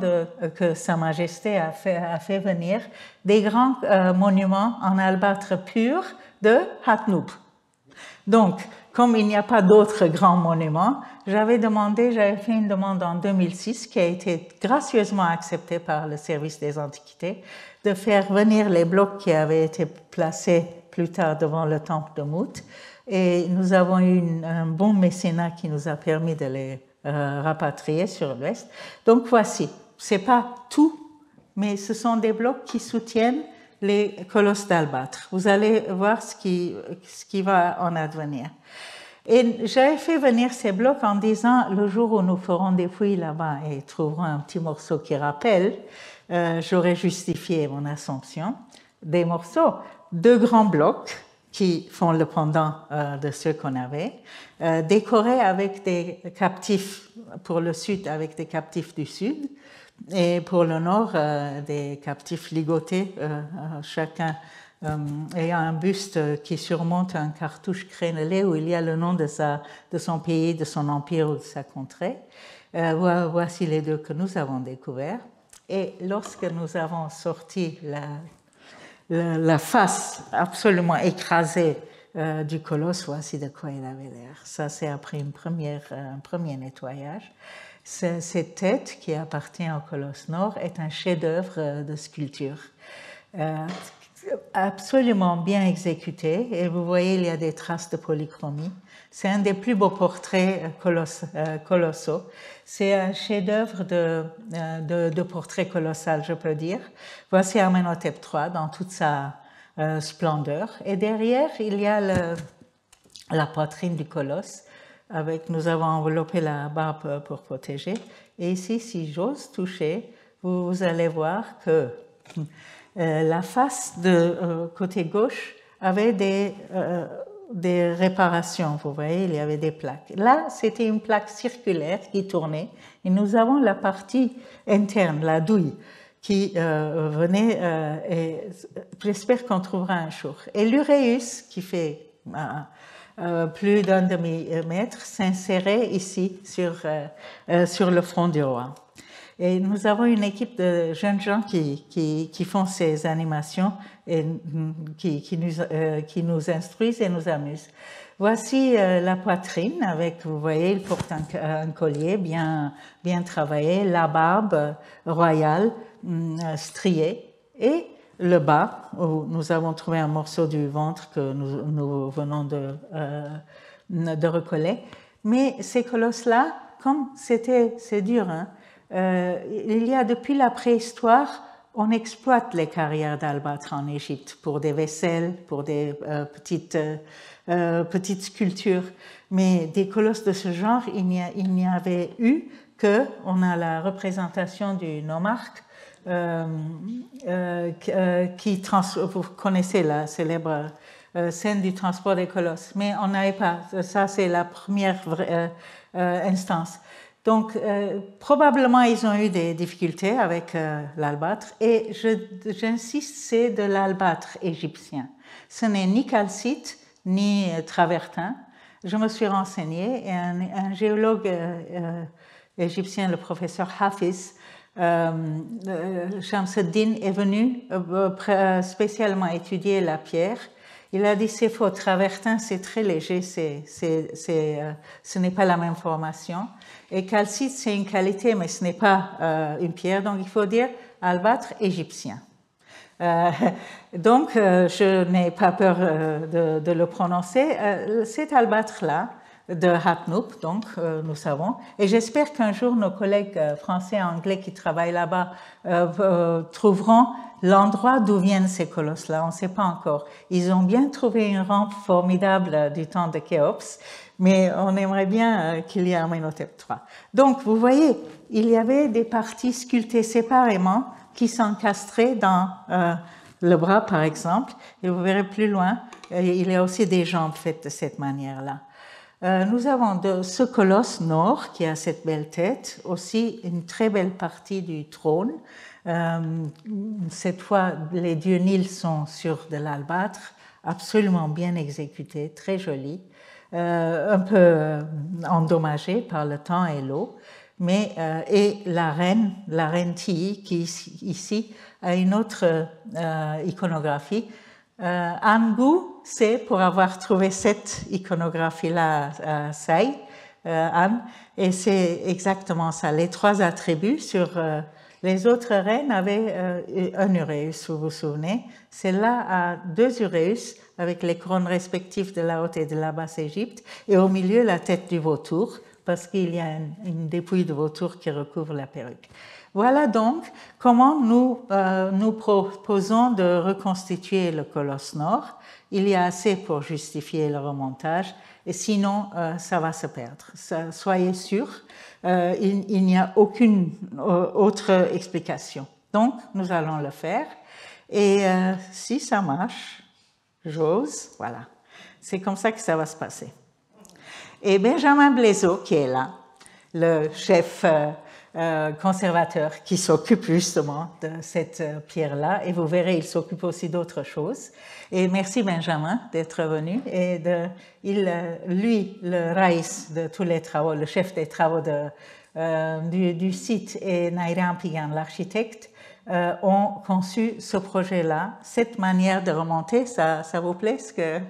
que Sa Majesté a fait venir des grands monuments en albâtre pur de Hatnub. Donc, comme il n'y a pas d'autres grands monuments, j'avais fait une demande en 2006 qui a été gracieusement acceptée par le service des Antiquités de faire venir les blocs qui avaient été placés plus tard devant le temple de Mout. Et nous avons eu un bon mécénat qui nous a permis de les rapatrier sur l'ouest. Donc voici, c'est pas tout, mais ce sont des blocs qui soutiennent les colosses d'albâtre. Vous allez voir ce qui va en advenir. Et j'avais fait venir ces blocs en disant, le jour où nous ferons des fouilles là-bas et trouverons un petit morceau qui rappelle, j'aurais justifié mon assumption, des morceaux, 2 grands blocs qui font le pendant de ceux qu'on avait, décorés avec des captifs, pour le sud avec des captifs du sud, et pour le nord des captifs ligotés, chacun ayant un buste qui surmonte un cartouche crénelé où il y a le nom de son pays, de son empire ou de sa contrée. Voici les 2 que nous avons découverts. Et lorsque nous avons sorti la face absolument écrasée du colosse, voici de quoi il avait l'air. Ça, c'est après un premier nettoyage. Cette tête qui appartient au colosse nord est un chef-d'œuvre de sculpture. Absolument bien exécuté, et vous voyez, il y a des traces de polychromie. C'est un des plus beaux portraits colossaux. C'est un chef-d'œuvre de portrait colossal, je peux dire. Voici Amenhotep III dans toute sa splendeur. Et derrière, il y a la poitrine du colosse. Nous avons enveloppé la barbe pour protéger. Et ici, si j'ose toucher, vous allez voir que la face de côté gauche avait des réparations. Vous voyez, il y avait des plaques. Là, c'était une plaque circulaire qui tournait. Et nous avons la partie interne, la douille, qui venait, et j'espère qu'on trouvera un jour. Et l'uréus, qui fait plus d'1 demi-mètre, s'insérait ici sur le front du roi. Et nous avons une équipe de jeunes gens qui font ces animations et qui nous instruisent et nous amusent. Voici la poitrine avec, vous voyez, il porte un collier bien travaillé, la barbe royale striée et le bas où nous avons trouvé un morceau du ventre que nous venons de recoller. Mais ces colosses-là, comme c'est dur, hein, il y a depuis la préhistoire, on exploite les carrières d'albâtre en Égypte pour des vaisselles, pour des petites sculptures. Mais des colosses de ce genre, il n'y avait eu que, on a la représentation du nomarque, vous connaissez la célèbre scène du transport des colosses, mais on n'avait pas, ça c'est la première instance. Donc, probablement, ils ont eu des difficultés avec l'albâtre, et j'insiste, c'est de l'albâtre égyptien. Ce n'est ni calcite, ni travertin. Je me suis renseignée, et un géologue égyptien, le professeur Hafiz, Shamsuddin, est venu spécialement étudier la pierre. Il a dit c'est faux, travertin c'est très léger, ce n'est pas la même formation. Et calcite c'est une qualité, mais ce n'est pas une pierre, donc il faut dire albâtre égyptien. Donc je n'ai pas peur de le prononcer. Cet albâtre-là, de Hatnout, donc nous savons, et j'espère qu'un jour nos collègues français et anglais qui travaillent là-bas trouveront l'endroit d'où viennent ces colosses-là. On ne sait pas encore. Ils ont bien trouvé une rampe formidable du temps de Khéops, mais on aimerait bien qu'il y ait Amenhotep III. Donc, vous voyez, il y avait des parties sculptées séparément qui s'encastraient dans le bras, par exemple, et vous verrez plus loin, il y a aussi des jambes faites de cette manière-là. Nous avons de ce colosse nord qui a cette belle tête, aussi une très belle partie du trône. Cette fois, les dieux Nil sont sur de l'albâtre, absolument bien exécuté, très joli, un peu endommagé par le temps et l'eau. Mais et la reine Tiye, qui ici a une autre iconographie. Angu, c'est pour avoir trouvé cette iconographie-là à Say, Anne, et c'est exactement ça. Les 3 attributs sur les autres reines avaient un uréus, vous vous souvenez. Celle-là a 2 uréus avec les couronnes respectives de la Haute et de la Basse Égypte, et au milieu la tête du vautour, parce qu'il y a une dépouille de vautour qui recouvre la perruque. Voilà donc comment nous proposons de reconstituer le colosse nord. Il y a assez pour justifier le remontage, et sinon ça va se perdre. Soyez sûrs, il n'y a aucune autre explication. Donc nous allons le faire, et si ça marche, j'ose, voilà. C'est comme ça que ça va se passer. Et Benjamin Blaiseau, qui est là, le chef conservateur qui s'occupe justement de cette pierre-là, et vous verrez, il s'occupe aussi d'autres choses. Et merci Benjamin d'être venu. Et lui, le raïs de tous les travaux, le chef des travaux du site, et Nairam Pigan, l'architecte, ont conçu ce projet-là, cette manière de remonter. Ça vous plaît ce que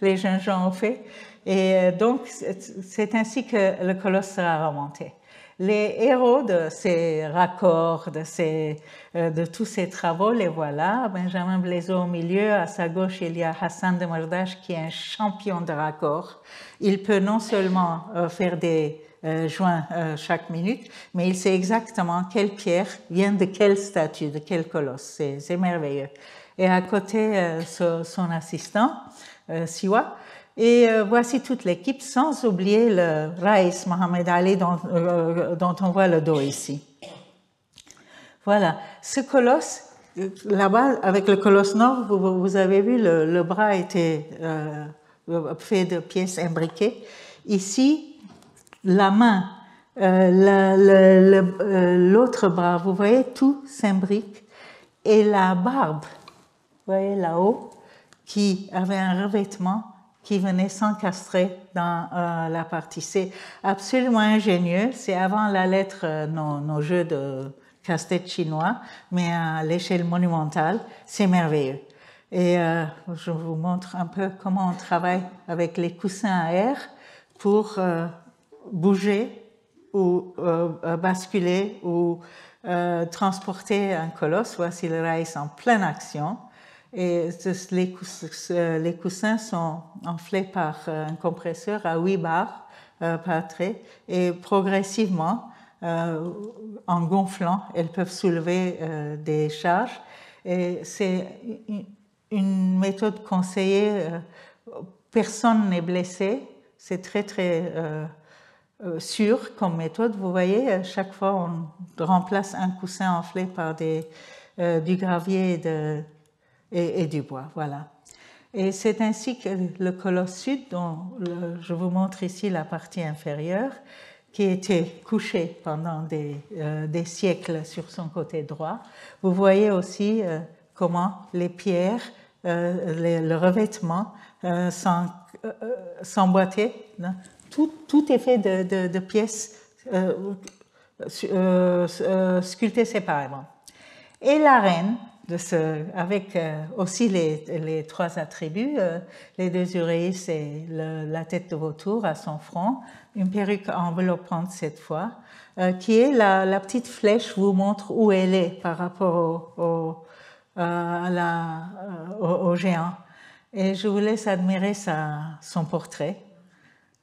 les jeunes gens ont fait? Et donc, c'est ainsi que le colosse sera remonté. Les héros de ces raccords, de tous ces travaux, les voilà. Benjamin Blaiseau au milieu, à sa gauche, il y a Hassan Demirdash qui est un champion de raccords. Il peut non seulement faire des joints chaque minute, mais il sait exactement quelle pierre vient de quelle statue, de quel colosse. C'est merveilleux. Et à côté, son assistant, Siwa. Et voici toute l'équipe, sans oublier le Raïs Mohamed Ali dont on voit le dos ici. Voilà, ce colosse, là-bas, avec le colosse nord, vous avez vu, le bras était fait de pièces imbriquées. Ici, la main, l'autre bras, vous voyez, tout s'imbrique. Et la barbe, vous voyez là-haut, qui avait un revêtement qui venait s'encastrer dans la partie. C'est absolument ingénieux. C'est avant la lettre, nos jeux de casse-tête chinois, mais à l'échelle monumentale, c'est merveilleux. Et je vous montre un peu comment on travaille avec les coussins à air pour bouger ou basculer ou transporter un colosse. Voici le raïs en pleine action. Et les coussins sont enflés par un compresseur à 8 bars par trait, et progressivement, en gonflant, elles peuvent soulever des charges. Et c'est une méthode conseillée. Personne n'est blessé. C'est très très sûr comme méthode. Vous voyez, chaque fois on remplace un coussin enflé par du gravier et du bois, voilà. Et c'est ainsi que le colosse sud, dont je vous montre ici la partie inférieure, qui était couché pendant des siècles sur son côté droit. Vous voyez aussi comment les pierres, le revêtement s'emboîtaient. Tout est fait de pièces sculptées séparément. Et la reine, avec aussi les trois attributs, les deux oreilles et la tête de vautour à son front, une perruque enveloppante cette fois, qui est la petite flèche vous montre où elle est par rapport au géant. Et je vous laisse admirer son portrait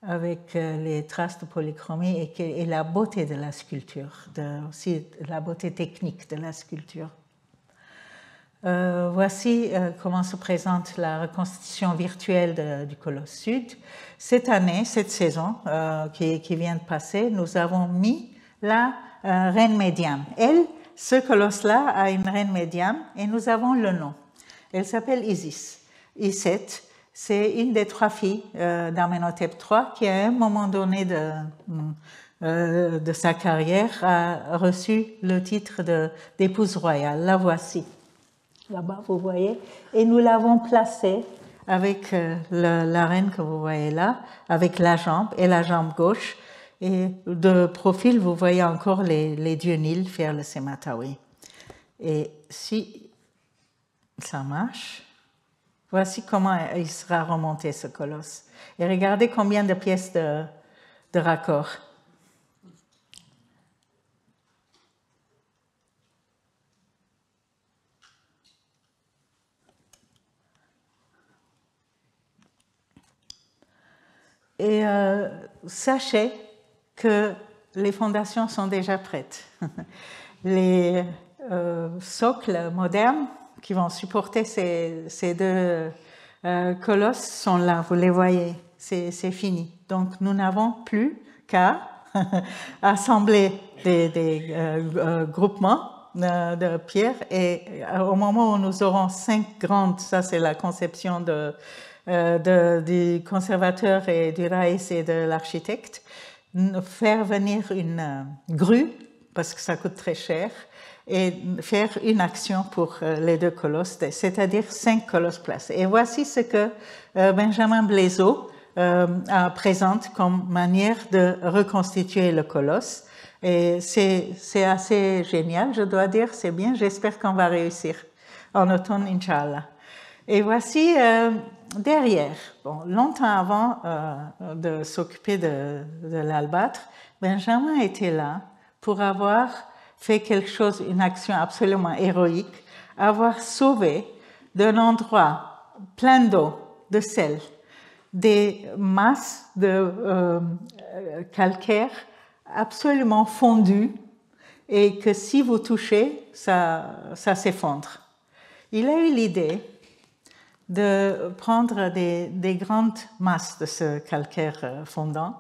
avec les traces de polychromie et la beauté de la sculpture, aussi la beauté technique de la sculpture. Voici comment se présente la reconstitution virtuelle du colosse sud. Cette année, cette saison qui vient de passer, nous avons mis la reine médiane. Ce colosse-là a une reine médiane et nous avons le nom. Elle s'appelle Isis. Iset, c'est une des trois filles d'Amenhotep III qui, à un moment donné de sa carrière, a reçu le titre d'épouse royale. La voici. Là-bas, vous voyez, et nous l'avons placée avec la reine que vous voyez là, avec la jambe et la jambe gauche. Et de profil, vous voyez encore les dieux Nil faire le Sematawi. Et si ça marche, voici comment il sera remonté ce colosse. Et regardez combien de pièces de raccord. Et sachez que les fondations sont déjà prêtes. les socles modernes qui vont supporter ces deux colosses sont là, vous les voyez, c'est fini. Donc nous n'avons plus qu'à assembler des groupements de pierres et au moment où nous aurons 5 grandes, ça c'est la conception du conservateur et du RAIS et de l'architecte, faire venir une grue, parce que ça coûte très cher, et faire une action pour les 2 colosses, c'est-à-dire 5 colosses placés. Et voici ce que Benjamin Blaiseau présente comme manière de reconstituer le colosse. Et c'est assez génial, je dois dire, c'est bien, j'espère qu'on va réussir en automne, Inch'Allah. Et voici derrière, bon, longtemps avant de s'occuper de l'albâtre, Benjamin était là pour avoir fait quelque chose, une action absolument héroïque, avoir sauvé d'un endroit plein d'eau, de sel, des masses de calcaire absolument fondues et que si vous touchez, ça s'effondre. Il a eu l'idée de prendre des grandes masses de ce calcaire fondant,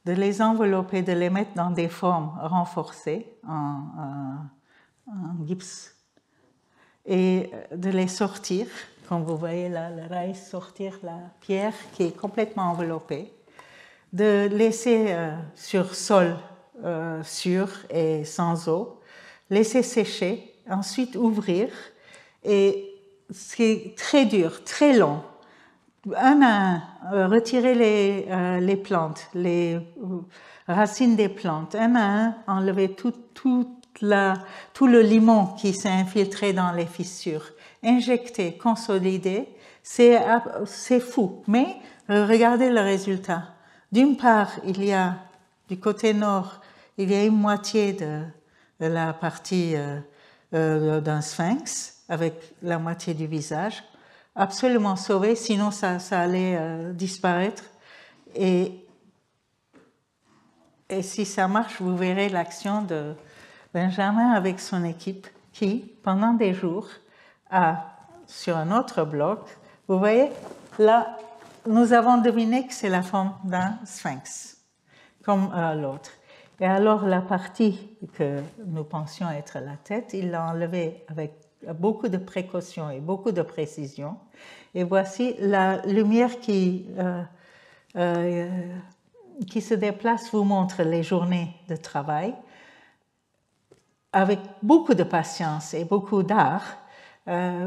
de les envelopper, de les mettre dans des formes renforcées en gypse et de les sortir, comme vous voyez là, le rail sortir la pierre qui est complètement enveloppée, de laisser sur sol sûr et sans eau, laisser sécher, ensuite ouvrir, et c'est très dur, très long. Un à un, retirer les plantes, les racines des plantes, un à un, enlever tout le limon qui s'est infiltré dans les fissures, injecter, consolider, c'est fou. Mais regardez le résultat. D'une part, il y a, du côté nord, il y a une moitié de la partie d'un sphinx, avec la moitié du visage, absolument sauvé, sinon ça allait disparaître. Et si ça marche, vous verrez l'action de Benjamin avec son équipe qui, pendant des jours, sur un autre bloc, vous voyez, là, nous avons deviné que c'est la forme d'un sphinx, comme l'autre. Et alors, la partie que nous pensions être la tête, il l'a enlevée avec beaucoup de précaution et beaucoup de précision. Et voici la lumière qui se déplace, vous montre les journées de travail. Avec beaucoup de patience et beaucoup d'art, je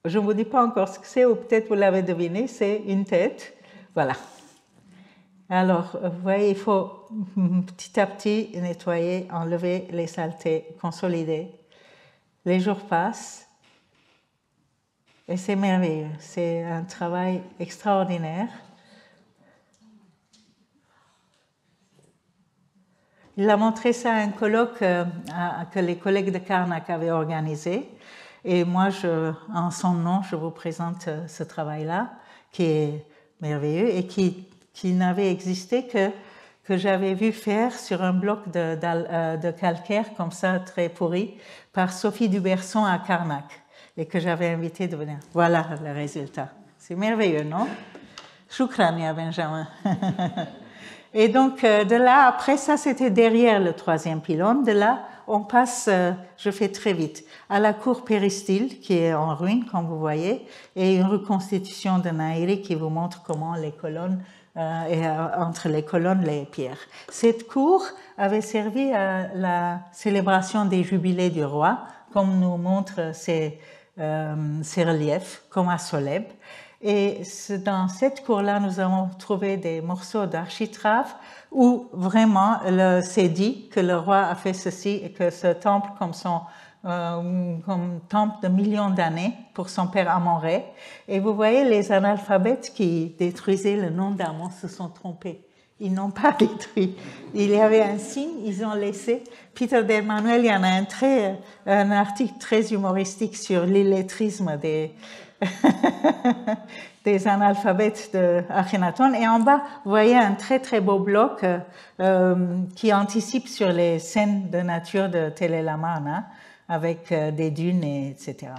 ne vous dis pas encore ce que c'est, ou peut-être vous l'avez deviné, c'est une tête. Voilà. Alors, vous voyez, il faut petit à petit nettoyer, enlever les saletés, consolider. Les jours passent et c'est merveilleux. C'est un travail extraordinaire. Il a montré ça à un colloque que les collègues de Karnak avaient organisé. Et moi, en son nom, je vous présente ce travail-là, qui est merveilleux et qui n'avait existé que j'avais vu faire sur un bloc de calcaire, comme ça, très pourri, par Sophie Duberson à Karnak, et que j'avais invité de venir. Voilà le résultat. C'est merveilleux, non? Shukran, ya Benjamin. Et donc, de là, après ça, c'était derrière le 3e pylône. De là, on passe, je fais très vite, à la cour péristyle, qui est en ruine, comme vous voyez, et une reconstitution de Nairi qui vous montre comment les colonnes, et entre les colonnes, les pierres. Cette cour avait servi à la célébration des jubilés du roi, comme nous montrent ces reliefs, comme à Soleb. Et dans cette cour-là, nous avons trouvé des morceaux d'architrave où vraiment c'est dit que le roi a fait ceci et que ce temple, comme temple de millions d'années pour son père Amon-Rê. Et vous voyez, les analphabètes qui détruisaient le nom d'Amon se sont trompés. Ils n'ont pas détruit. Il y avait un signe, ils ont laissé. Peter Delmanuel, il y en a un article très humoristique sur l'illettrisme des analphabètes de Akhenaton. Et en bas, vous voyez un très très beau bloc qui anticipe sur les scènes de nature de Tell el Amarna, avec des dunes, etc.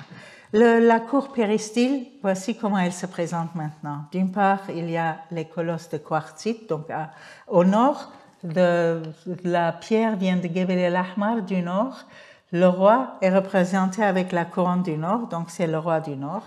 La cour péristyle, voici comment elle se présente maintenant. D'une part, il y a les colosses de quartzite, donc au nord, la pierre vient de Gebel el Ahmar du nord. Le roi est représenté avec la couronne du nord, donc c'est le roi du nord.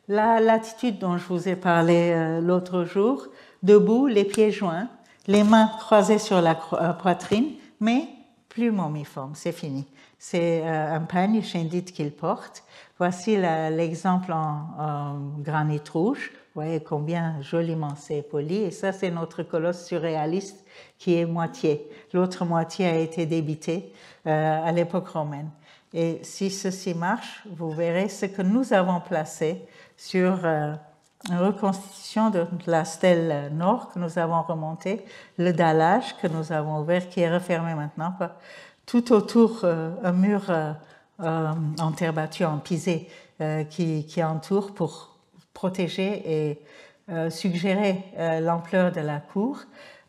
La latitude dont je vous ai parlé l'autre jour, debout, les pieds joints, les mains croisées sur la poitrine, mais plus momiforme, c'est fini. C'est un pagne chéndite qu'il porte. Voici l'exemple en granit rouge. Vous voyez combien joliment c'est poli. Et ça, c'est notre colosse surréaliste qui est moitié. L'autre moitié a été débitée à l'époque romaine. Et si ceci marche, vous verrez ce que nous avons placé sur une reconstitution de la stèle nord que nous avons remontée, le dallage que nous avons ouvert, qui est refermé maintenant. Tout autour, un mur en terre battue, en pisé, qui entoure pour protéger et suggérer l'ampleur de la cour.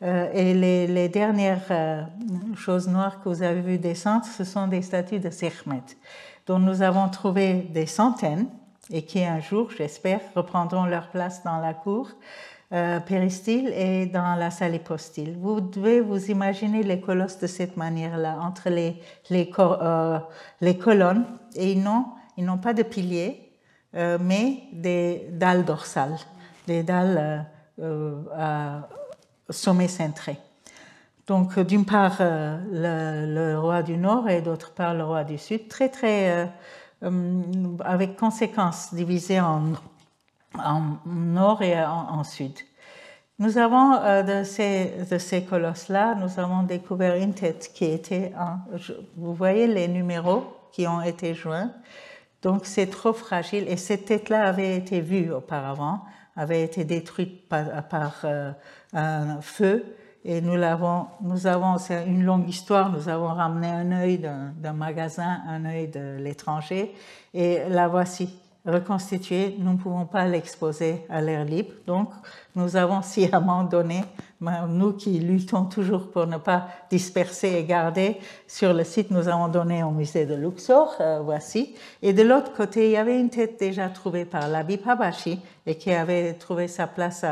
Et les dernières choses noires que vous avez vues descendre, ce sont des statues de Sekhmet, dont nous avons trouvé des centaines et qui un jour, j'espère, reprendront leur place dans la cour péristyle et dans la salle hypostyle. Vous devez vous imaginer les colosses de cette manière-là, entre les colonnes, et ils n'ont pas de piliers, mais des dalles dorsales, des dalles à sommet cintré. Donc, d'une part, le roi du Nord et d'autre part, le roi du Sud, très, avec conséquences divisées en nord et en sud. Nous avons, de ces colosses-là, nous avons découvert une tête qui était vous voyez les numéros qui ont été joints, donc c'est trop fragile, et cette tête-là avait été vue auparavant, avait été détruite par un feu, et nous avons, c'est une longue histoire, nous avons ramené un œil d'un magasin, un œil de l'étranger, et la voici reconstituée. Nous ne pouvons pas l'exposer à l'air libre, donc nous avons sciemment donné, nous qui luttons toujours pour ne pas disperser et garder sur le site, nous avons donné au musée de Luxor, voici. Et de l'autre côté, il y avait une tête déjà trouvée par l'Habib Habashi et qui avait trouvé sa place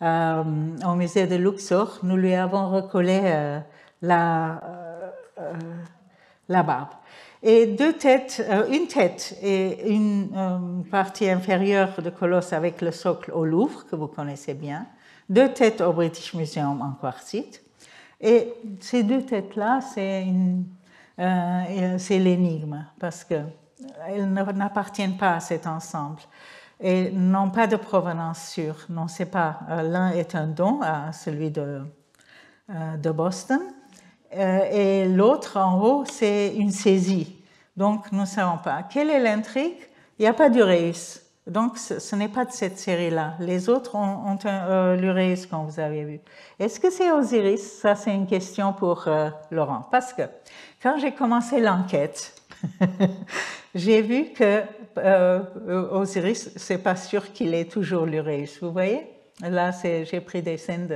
au musée de Luxor. Nous lui avons recollé la barbe. Et deux têtes, une tête et une partie inférieure de colosse avec le socle au Louvre, que vous connaissez bien, deux têtes au British Museum en quartzite. Et ces deux têtes-là, c'est l'énigme, parce qu'elles n'appartiennent pas à cet ensemble et n'ont pas de provenance sûre. On ne sait pas. L'un est un don à celui de Boston, et l'autre en haut, c'est une saisie. Donc, nous ne savons pas. Quelle est l'intrigue? Il n'y a pas d'uréus. Donc, ce n'est pas de cette série-là. Les autres ont l'uréus, comme vous avez vu. Est-ce que c'est Osiris? Ça, c'est une question pour Laurent. Parce que quand j'ai commencé l'enquête, j'ai vu que Osiris, c'est pas sûr qu'il ait toujours l'uréus. Vous voyez? Là, j'ai pris des scènes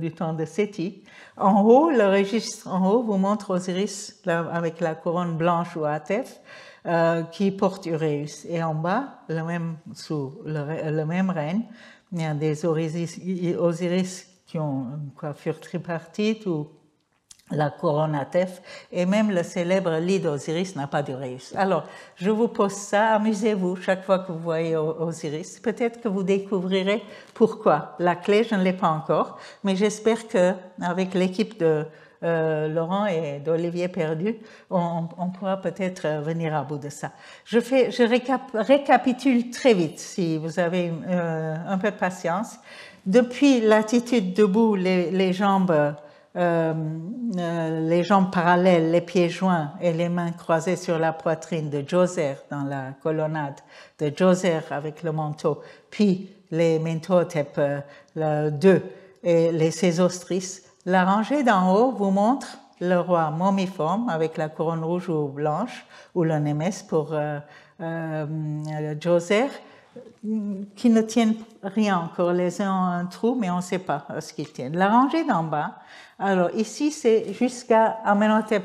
du temps de Séti. En haut, le registre en haut vous montre Osiris avec la couronne blanche ou Atef qui porte Uréus. Et en bas, sous le même règne, il y a des Osiris qui ont une coiffure tripartite ou la couronne Atef, et même le célèbre lit d'Osiris n'a pas d'Uréus. Alors, je vous pose ça, amusez-vous chaque fois que vous voyez Osiris. Peut-être que vous découvrirez pourquoi. La clé, je ne l'ai pas encore, mais j'espère qu'avec l'équipe de Laurent et d'Olivier Perdu, on pourra peut-être venir à bout de ça. Je récapitule très vite, si vous avez un peu de patience. Depuis l'attitude debout, les jambes parallèles, les pieds joints et les mains croisées sur la poitrine de Djoser dans la colonnade de Djoser avec le manteau, puis les Menthotep 2 et les Sésostris. La rangée d'en haut vous montre le roi momiforme avec la couronne rouge ou blanche, ou le Némès pour Djoser, qui ne tiennent rien encore. Les uns ont un trou, mais on ne sait pas ce qu'ils tiennent. La rangée d'en bas, alors ici, c'est jusqu'à Amenhotep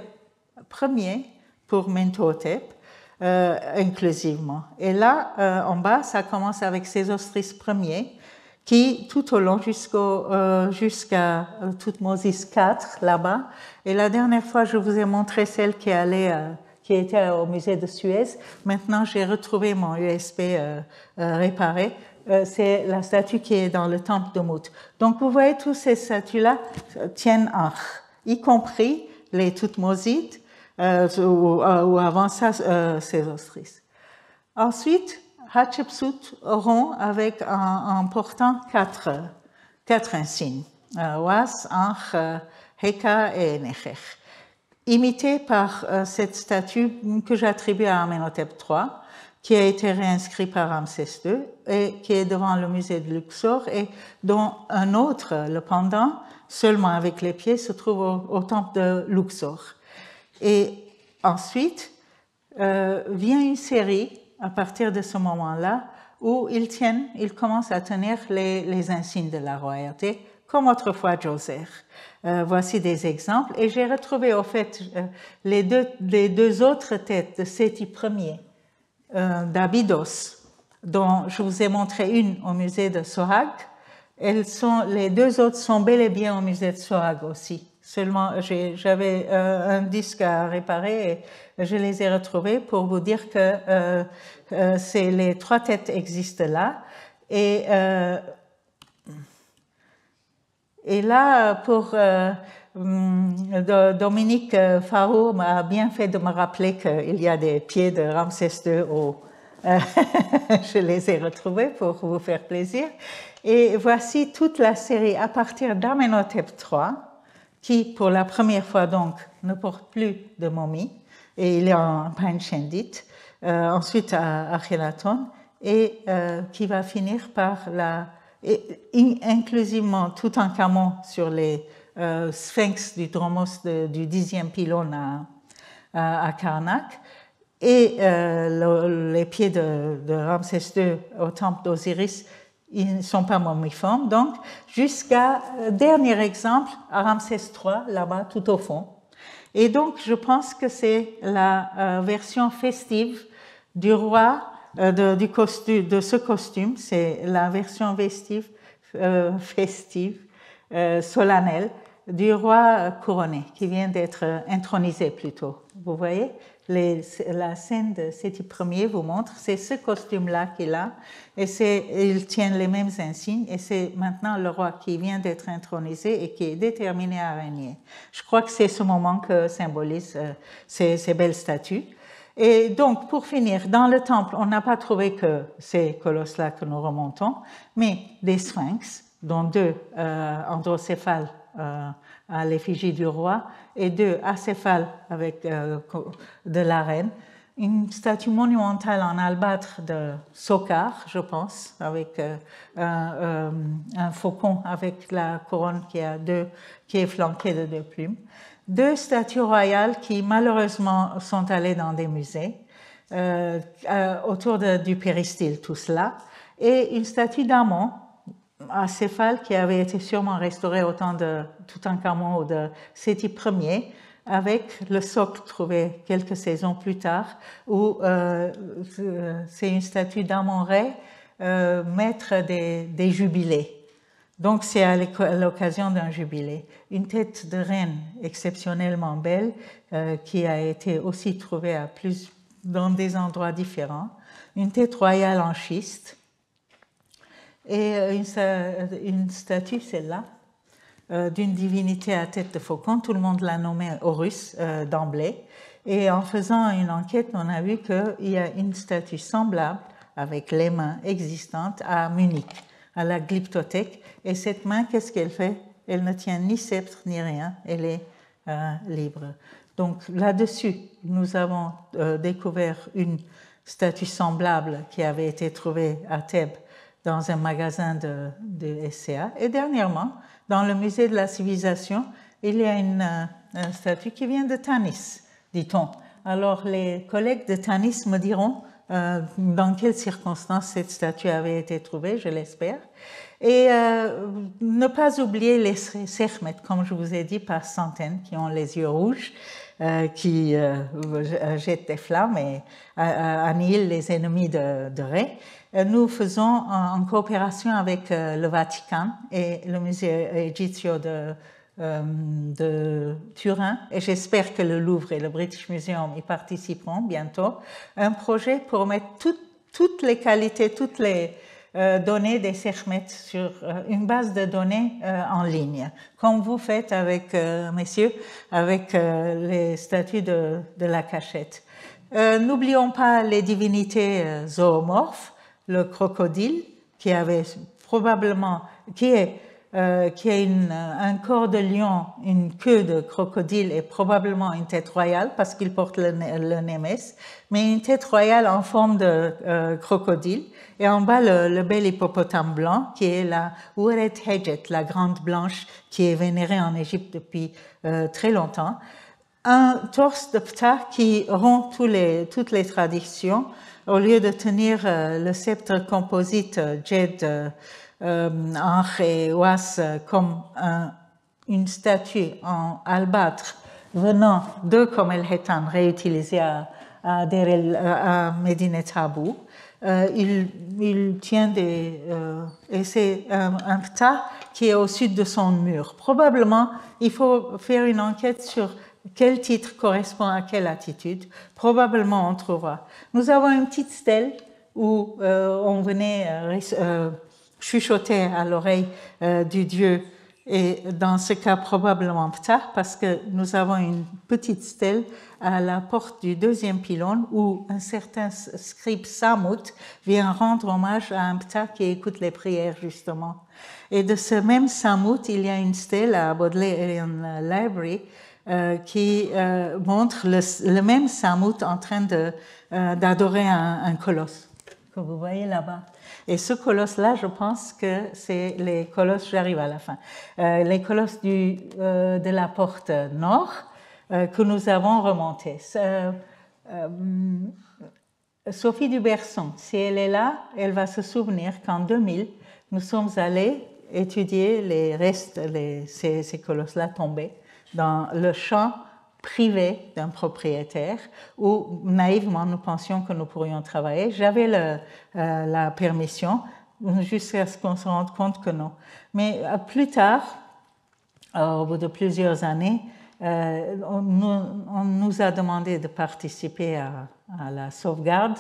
Ier pour Mentuhotep, inclusivement. Et là, en bas, ça commence avec Sésostris Ier, qui, tout au long, jusqu'à Thutmosis IV, là-bas. Et la dernière fois, je vous ai montré celle qui était au musée de Suez. Maintenant, j'ai retrouvé mon USB réparé. C'est la statue qui est dans le temple de Mut. Donc, vous voyez, tous ces statues-là tiennent Ankh, y compris les Thutmosides, ou avant ça, Sésostris. Ensuite, Hatshepsut auront en portant quatre insignes, Was, Ankh, Heka et Necher, imités par cette statue que j'attribue à Amenhotep III, qui a été réinscrit par Ramsès II et qui est devant le musée de Luxor et dont un autre, le pendant, seulement avec les pieds, se trouve au temple de Luxor. Et ensuite, vient une série, à partir de ce moment-là, où ils commencent à tenir les insignes de la royauté, comme autrefois Djoser. Voici des exemples. Et j'ai retrouvé, au fait, les deux autres têtes de Séti Ier, d'Abydos, dont je vous ai montré une au musée de Sohag. Les deux autres sont bel et bien au musée de Sohag aussi. Seulement, j'avais un disque à réparer et je les ai retrouvés pour vous dire que les trois têtes existent là. Et là, pour Dominique Farou m'a bien fait de me rappeler qu'il y a des pieds de Ramsès II je les ai retrouvés pour vous faire plaisir. Et voici toute la série à partir d'Amenhotep III, qui, pour la première fois, donc, ne porte plus de momie, et il est en Pain-Shendit, ensuite à Akhenaton, et qui va finir par inclusivement Toutankhamon sur les sphinx du dromos du 10e pylône à Karnak, et les pieds de Ramsès II au temple d'Osiris, ils ne sont pas momiformes. Donc, jusqu'à dernier exemple, à Ramsès III, là-bas, tout au fond. Et donc, je pense que c'est la version festive du roi, de ce costume. C'est la version festive, solennelle, du roi couronné, qui vient d'être intronisé plutôt. Vous voyez, la scène de Séti Ier vous montre, c'est ce costume-là qu'il a, et il tient les mêmes insignes, et c'est maintenant le roi qui vient d'être intronisé et qui est déterminé à régner. Je crois que c'est ce moment que symbolise ces belles statues. Et donc, pour finir, dans le temple, on n'a pas trouvé que ces colosses-là que nous remontons, mais des sphinx, dont deux androcéphales à l'effigie du roi et deux acéphales avec de la reine. Une statue monumentale en albâtre de Sokar, je pense, avec un faucon avec la couronne qui est flanquée de deux plumes. Deux statues royales qui malheureusement sont allées dans des musées, autour du péristyle, tout cela, et une statue d'Amon, acéphale, qui avait été sûrement restaurée au temps de Toutankhamon ou de Séti Ier, avec le socle trouvé quelques saisons plus tard, où c'est une statue d'Amon-Ré, maître des jubilés. Donc c'est à l'occasion d'un jubilé. Une tête de reine exceptionnellement belle, qui a été aussi trouvée dans des endroits différents. Une tête royale en schiste. Et une statue, celle-là, d'une divinité à tête de faucon. Tout le monde l'a nommée Horus d'emblée. Et en faisant une enquête, on a vu qu'il y a une statue semblable, avec les mains existantes, à Munich, à la Glyptothèque. Et cette main, qu'est-ce qu'elle fait? Elle ne tient ni sceptre ni rien, elle est libre. Donc là-dessus, nous avons découvert une statue semblable qui avait été trouvée à Thèbes, dans un magasin de SCA. Et dernièrement, dans le musée de la civilisation, il y a une statue qui vient de Tanis, dit-on. Alors les collègues de Tanis me diront dans quelles circonstances cette statue avait été trouvée, je l'espère. Et ne pas oublier les serhmet, comme je vous ai dit, par centaines, qui ont les yeux rouges, qui jettent des flammes et annihilent les ennemis de Ré. Nous faisons en coopération avec le Vatican et le musée Egizio de Turin, et j'espère que le Louvre et le British Museum y participeront bientôt, un projet pour mettre toutes les qualités, toutes les données des serhmet sur une base de données en ligne, comme vous faites avec, messieurs, avec les statues de la cachette. N'oublions pas les divinités zoomorphes, le crocodile, qui avait probablement, qui a un corps de lion, une queue de crocodile et probablement une tête royale parce qu'il porte le némès, mais une tête royale en forme de crocodile. Et en bas, le bel hippopotame blanc qui est la Ouret Hedjet, la grande blanche qui est vénérée en Égypte depuis très longtemps. Un torse de Ptah qui rompt toutes les traditions. Au lieu de tenir le sceptre composite Djed, Ankh et Oas comme une statue en albâtre venant de Kom El Hetan réutilisée à Medinet Habu, il tient et c'est un Ptah qui est au sud de son mur. Probablement, il faut faire une enquête sur quel titre correspond à quelle attitude. Probablement, on trouvera. Nous avons une petite stèle où on venait chuchoter à l'oreille du dieu, et dans ce cas, probablement Ptah, parce que nous avons une petite stèle à la porte du deuxième pylône où un certain scribe Samut vient rendre hommage à un Ptah qui écoute les prières, justement. Et de ce même Samut, il y a une stèle à Bodleian Library qui montre le même Samut en train d'adorer un colosse, que vous voyez là-bas. Et ce colosse-là, je pense que c'est les colosses, j'arrive à la fin, les colosses de la porte nord que nous avons remontés. Sophie Duberson, si elle est là, elle va se souvenir qu'en 2000, nous sommes allés étudier les restes, ces colosses-là tombés dans le champ privé d'un propriétaire où naïvement nous pensions que nous pourrions travailler. J'avais la permission jusqu'à ce qu'on se rende compte que non. Mais plus tard, au bout de plusieurs années, on nous a demandé de participer à la sauvegarde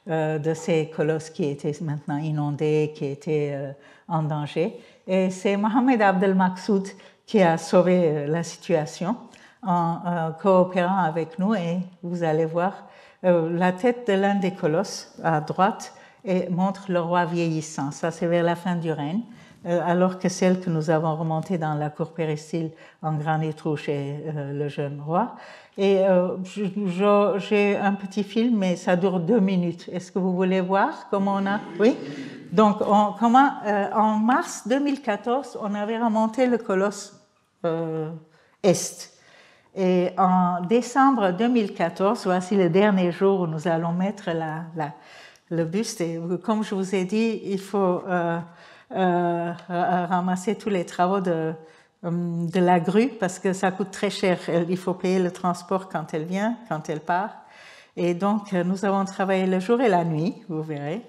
de ces colosses qui étaient maintenant inondés, qui étaient en danger. Et c'est Mohamed Abdel Maksoud qui a sauvé la situation en coopérant avec nous, et vous allez voir la tête de l'un des colosses à droite et montre le roi vieillissant. Ça, c'est vers la fin du règne, alors que celle que nous avons remontée dans la cour péristyle en granit rouge est le jeune roi. Et j'ai un petit film, mais ça dure 2 minutes. Est-ce que vous voulez voir comment on a... Oui. Donc, en mars 2014, on avait remonté le colosse Est. Et en décembre 2014, voici le dernier jour où nous allons mettre le buste. Et comme je vous ai dit, il faut ramasser tous les travaux de la grue parce que ça coûte très cher. Il faut payer le transport quand elle vient, quand elle part. Et donc, nous avons travaillé le jour et la nuit, vous verrez.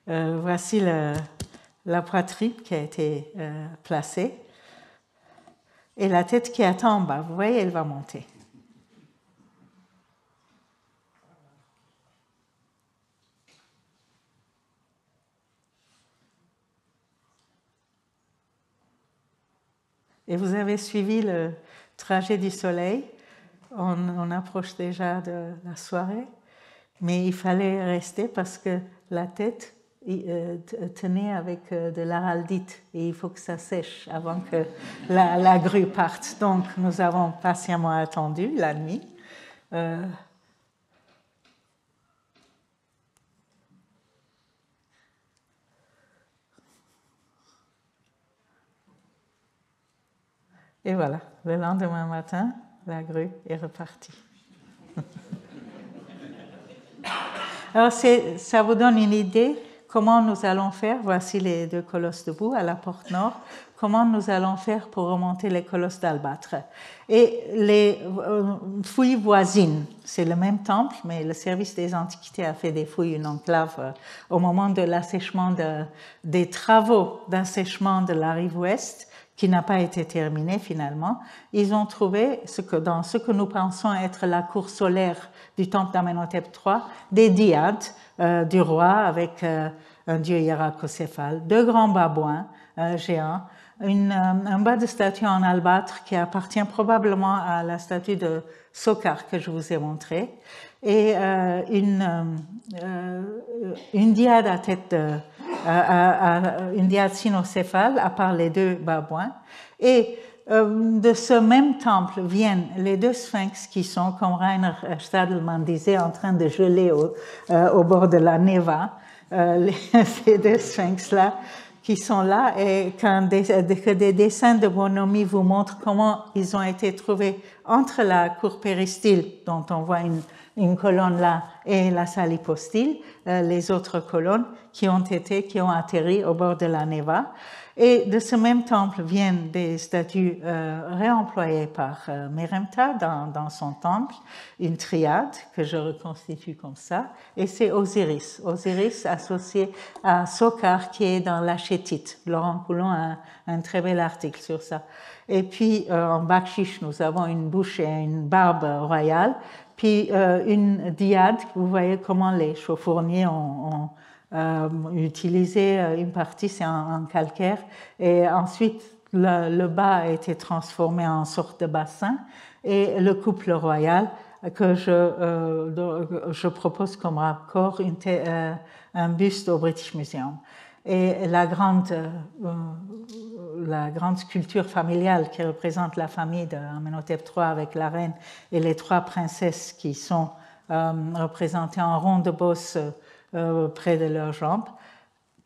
Voici la poitrine qui a été placée. Et la tête qui attend en bas, vous voyez, elle va monter. Et vous avez suivi le trajet du soleil. On approche déjà de la soirée, mais il fallait rester parce que la tête tenait avec de l'araldite et il faut que ça sèche avant que la grue parte. Donc, nous avons patiemment attendu la nuit. Et voilà, le lendemain matin, la grue est repartie. Alors, ça vous donne une idée comment nous allons faire. Voici les deux colosses debout à la porte nord. Comment nous allons faire pour remonter les colosses d'Albâtre. Et les fouilles voisines, c'est le même temple, mais le service des Antiquités a fait des fouilles, une enclave, au moment de l'assèchement des travaux d'assèchement de la rive ouest, qui n'a pas été terminé finalement. Ils ont trouvé dans ce que nous pensons être la cour solaire du temple d'Amenhotep III, des dyades du roi avec un dieu hiéracocéphale, deux grands babouins géants, un bas de statue en albâtre qui appartient probablement à la statue de Sokar que je vous ai montré, et une dyade à tête une dyade cynocéphale à part les deux babouins. Et de ce même temple viennent les deux sphinx qui sont, comme Rainer Stadelmann disait, en train de geler au bord de la Neva. Ces deux sphinx-là qui sont là, et que des dessins de bonhomie vous montrent comment ils ont été trouvés entre la cour péristyle, dont on voit une colonne là, et la salle hypostyle, les autres colonnes qui ont atterri au bord de la Neva. Et de ce même temple viennent des statues réemployées par Meremta dans son temple, une triade que je reconstitue comme ça, et c'est Osiris. Osiris associé à Sokar qui est dans la Chétite. Laurent Coulon a un très bel article sur ça. Et puis en Bakshish, nous avons une bouche et une barbe royale, puis une dyade. Vous voyez comment les chaufourniers ont utilisé une partie, c'est en calcaire, et ensuite le bas a été transformé en sorte de bassin, et le couple royal que je propose comme raccord un buste au British Museum. Et la grande sculpture familiale qui représente la famille d'Amenhotep III avec la reine et les trois princesses qui sont représentées en rond de bosse près de leurs jambes,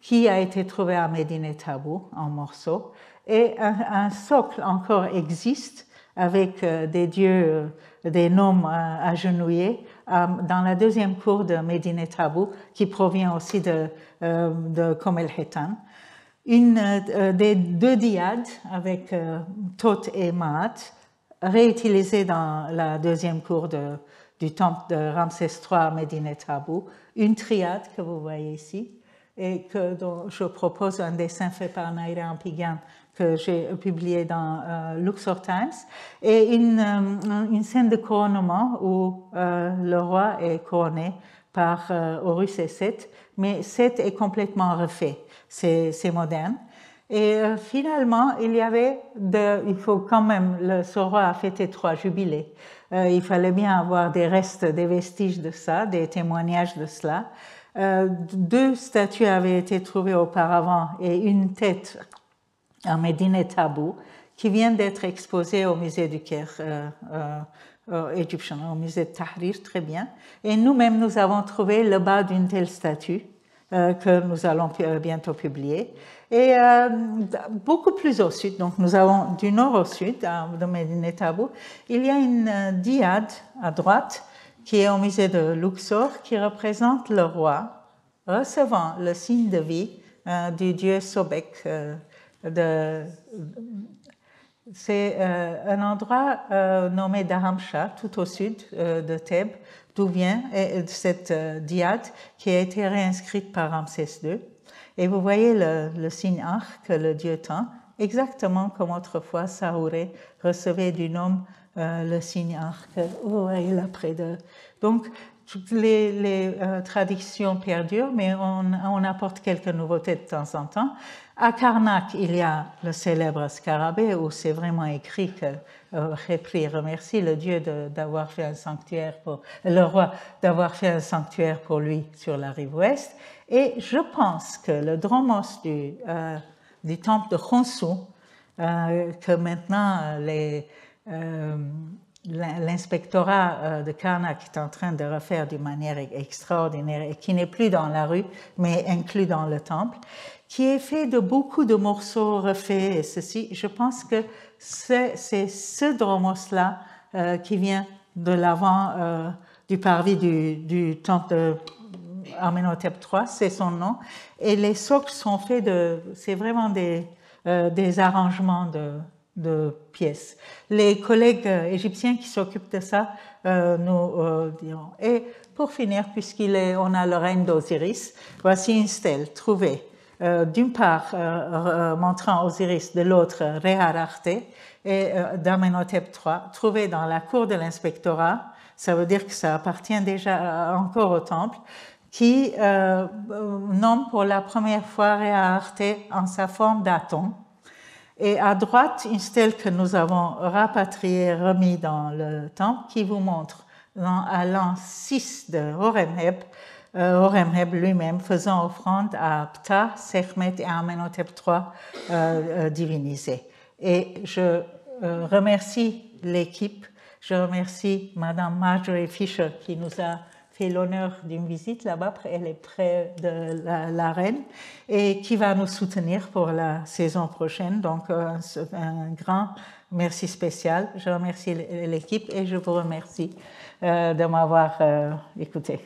qui a été trouvé à Médine Tabou en morceaux. Et un socle encore existe avec des dieux, des gnomes agenouillés dans la deuxième cour de Médine Tabou, qui provient aussi de Komelhetan. Des deux dyades avec Thoth et Maat, réutilisées dans la deuxième cour du temple de Ramsès III à Médine Tabou, une triade que vous voyez ici, et dont je propose un dessin fait par Naira Ampigan que j'ai publié dans Luxor Times, et une scène de couronnement où le roi est couronné par Horus et Seth, mais Seth est complètement refait, c'est moderne. Et finalement, il faut quand même, ce roi a fêté 3 jubilés. Il fallait bien avoir des restes, des vestiges de ça, des témoignages de cela. 2 statues avaient été trouvées auparavant et une tête en Médine Tabou qui vient d'être exposée au musée du Caire égyptien, au musée de Tahrir, très bien. Et nous-mêmes, nous avons trouvé le bas d'une telle statue que nous allons bientôt publier. Et beaucoup plus au sud, donc nous avons du nord au sud, de Médine Tabou, il y a une dyade à droite qui est au musée de Luxor, qui représente le roi recevant le signe de vie du dieu Sobek. C'est un endroit nommé Dharamsha, tout au sud de Thèbes, d'où vient cette dyade qui a été réinscrite par Ramsès II. Et vous voyez le signe Ar que le dieu tend, exactement comme autrefois Saouré recevait du gnome le signe Ar que vous voyez là près de. Donc, les traditions perdurent, mais on apporte quelques nouveautés de temps en temps. À Karnak, il y a le célèbre scarabée où c'est vraiment écrit que Khépri remercie le dieu d'avoir fait un sanctuaire le roi d'avoir fait un sanctuaire pour lui sur la rive ouest. Et je pense que le dromos du temple de Khonsu, que maintenant l'inspectorat de Karnak est en train de refaire d'une manière extraordinaire et qui n'est plus dans la rue, mais inclus dans le temple, qui est fait de beaucoup de morceaux refaits et ceci. Je pense que c'est ce dromos-là qui vient de l'avant du parvis du temple de Amenhotep III, c'est son nom. Et les socles sont faits c'est vraiment des arrangements de pièces. Les collègues égyptiens qui s'occupent de ça nous diront. Et pour finir, on a le règne d'Osiris, voici une stèle trouvée, d'une part montrant Osiris, de l'autre Ré-Harachté, et d'Amenhotep III, trouvée dans la cour de l'inspectorat. Ça veut dire que ça appartient déjà encore au temple, qui nomme pour la première fois Ré-Harachté en sa forme d'Aton. Et à droite, une stèle que nous avons rapatriée, remise dans le temple, qui vous montre à l'an 6 de Horemheb, Horemheb lui-même faisant offrande à Ptah, Sekhmet et Amenhotep III divinisés. Et je remercie l'équipe, je remercie Madame Marjorie Fisher qui nous a fait l'honneur d'une visite là-bas, elle est près de la reine, et qui va nous soutenir pour la saison prochaine. Donc, un grand merci spécial. Je remercie l'équipe et je vous remercie de m'avoir écouté.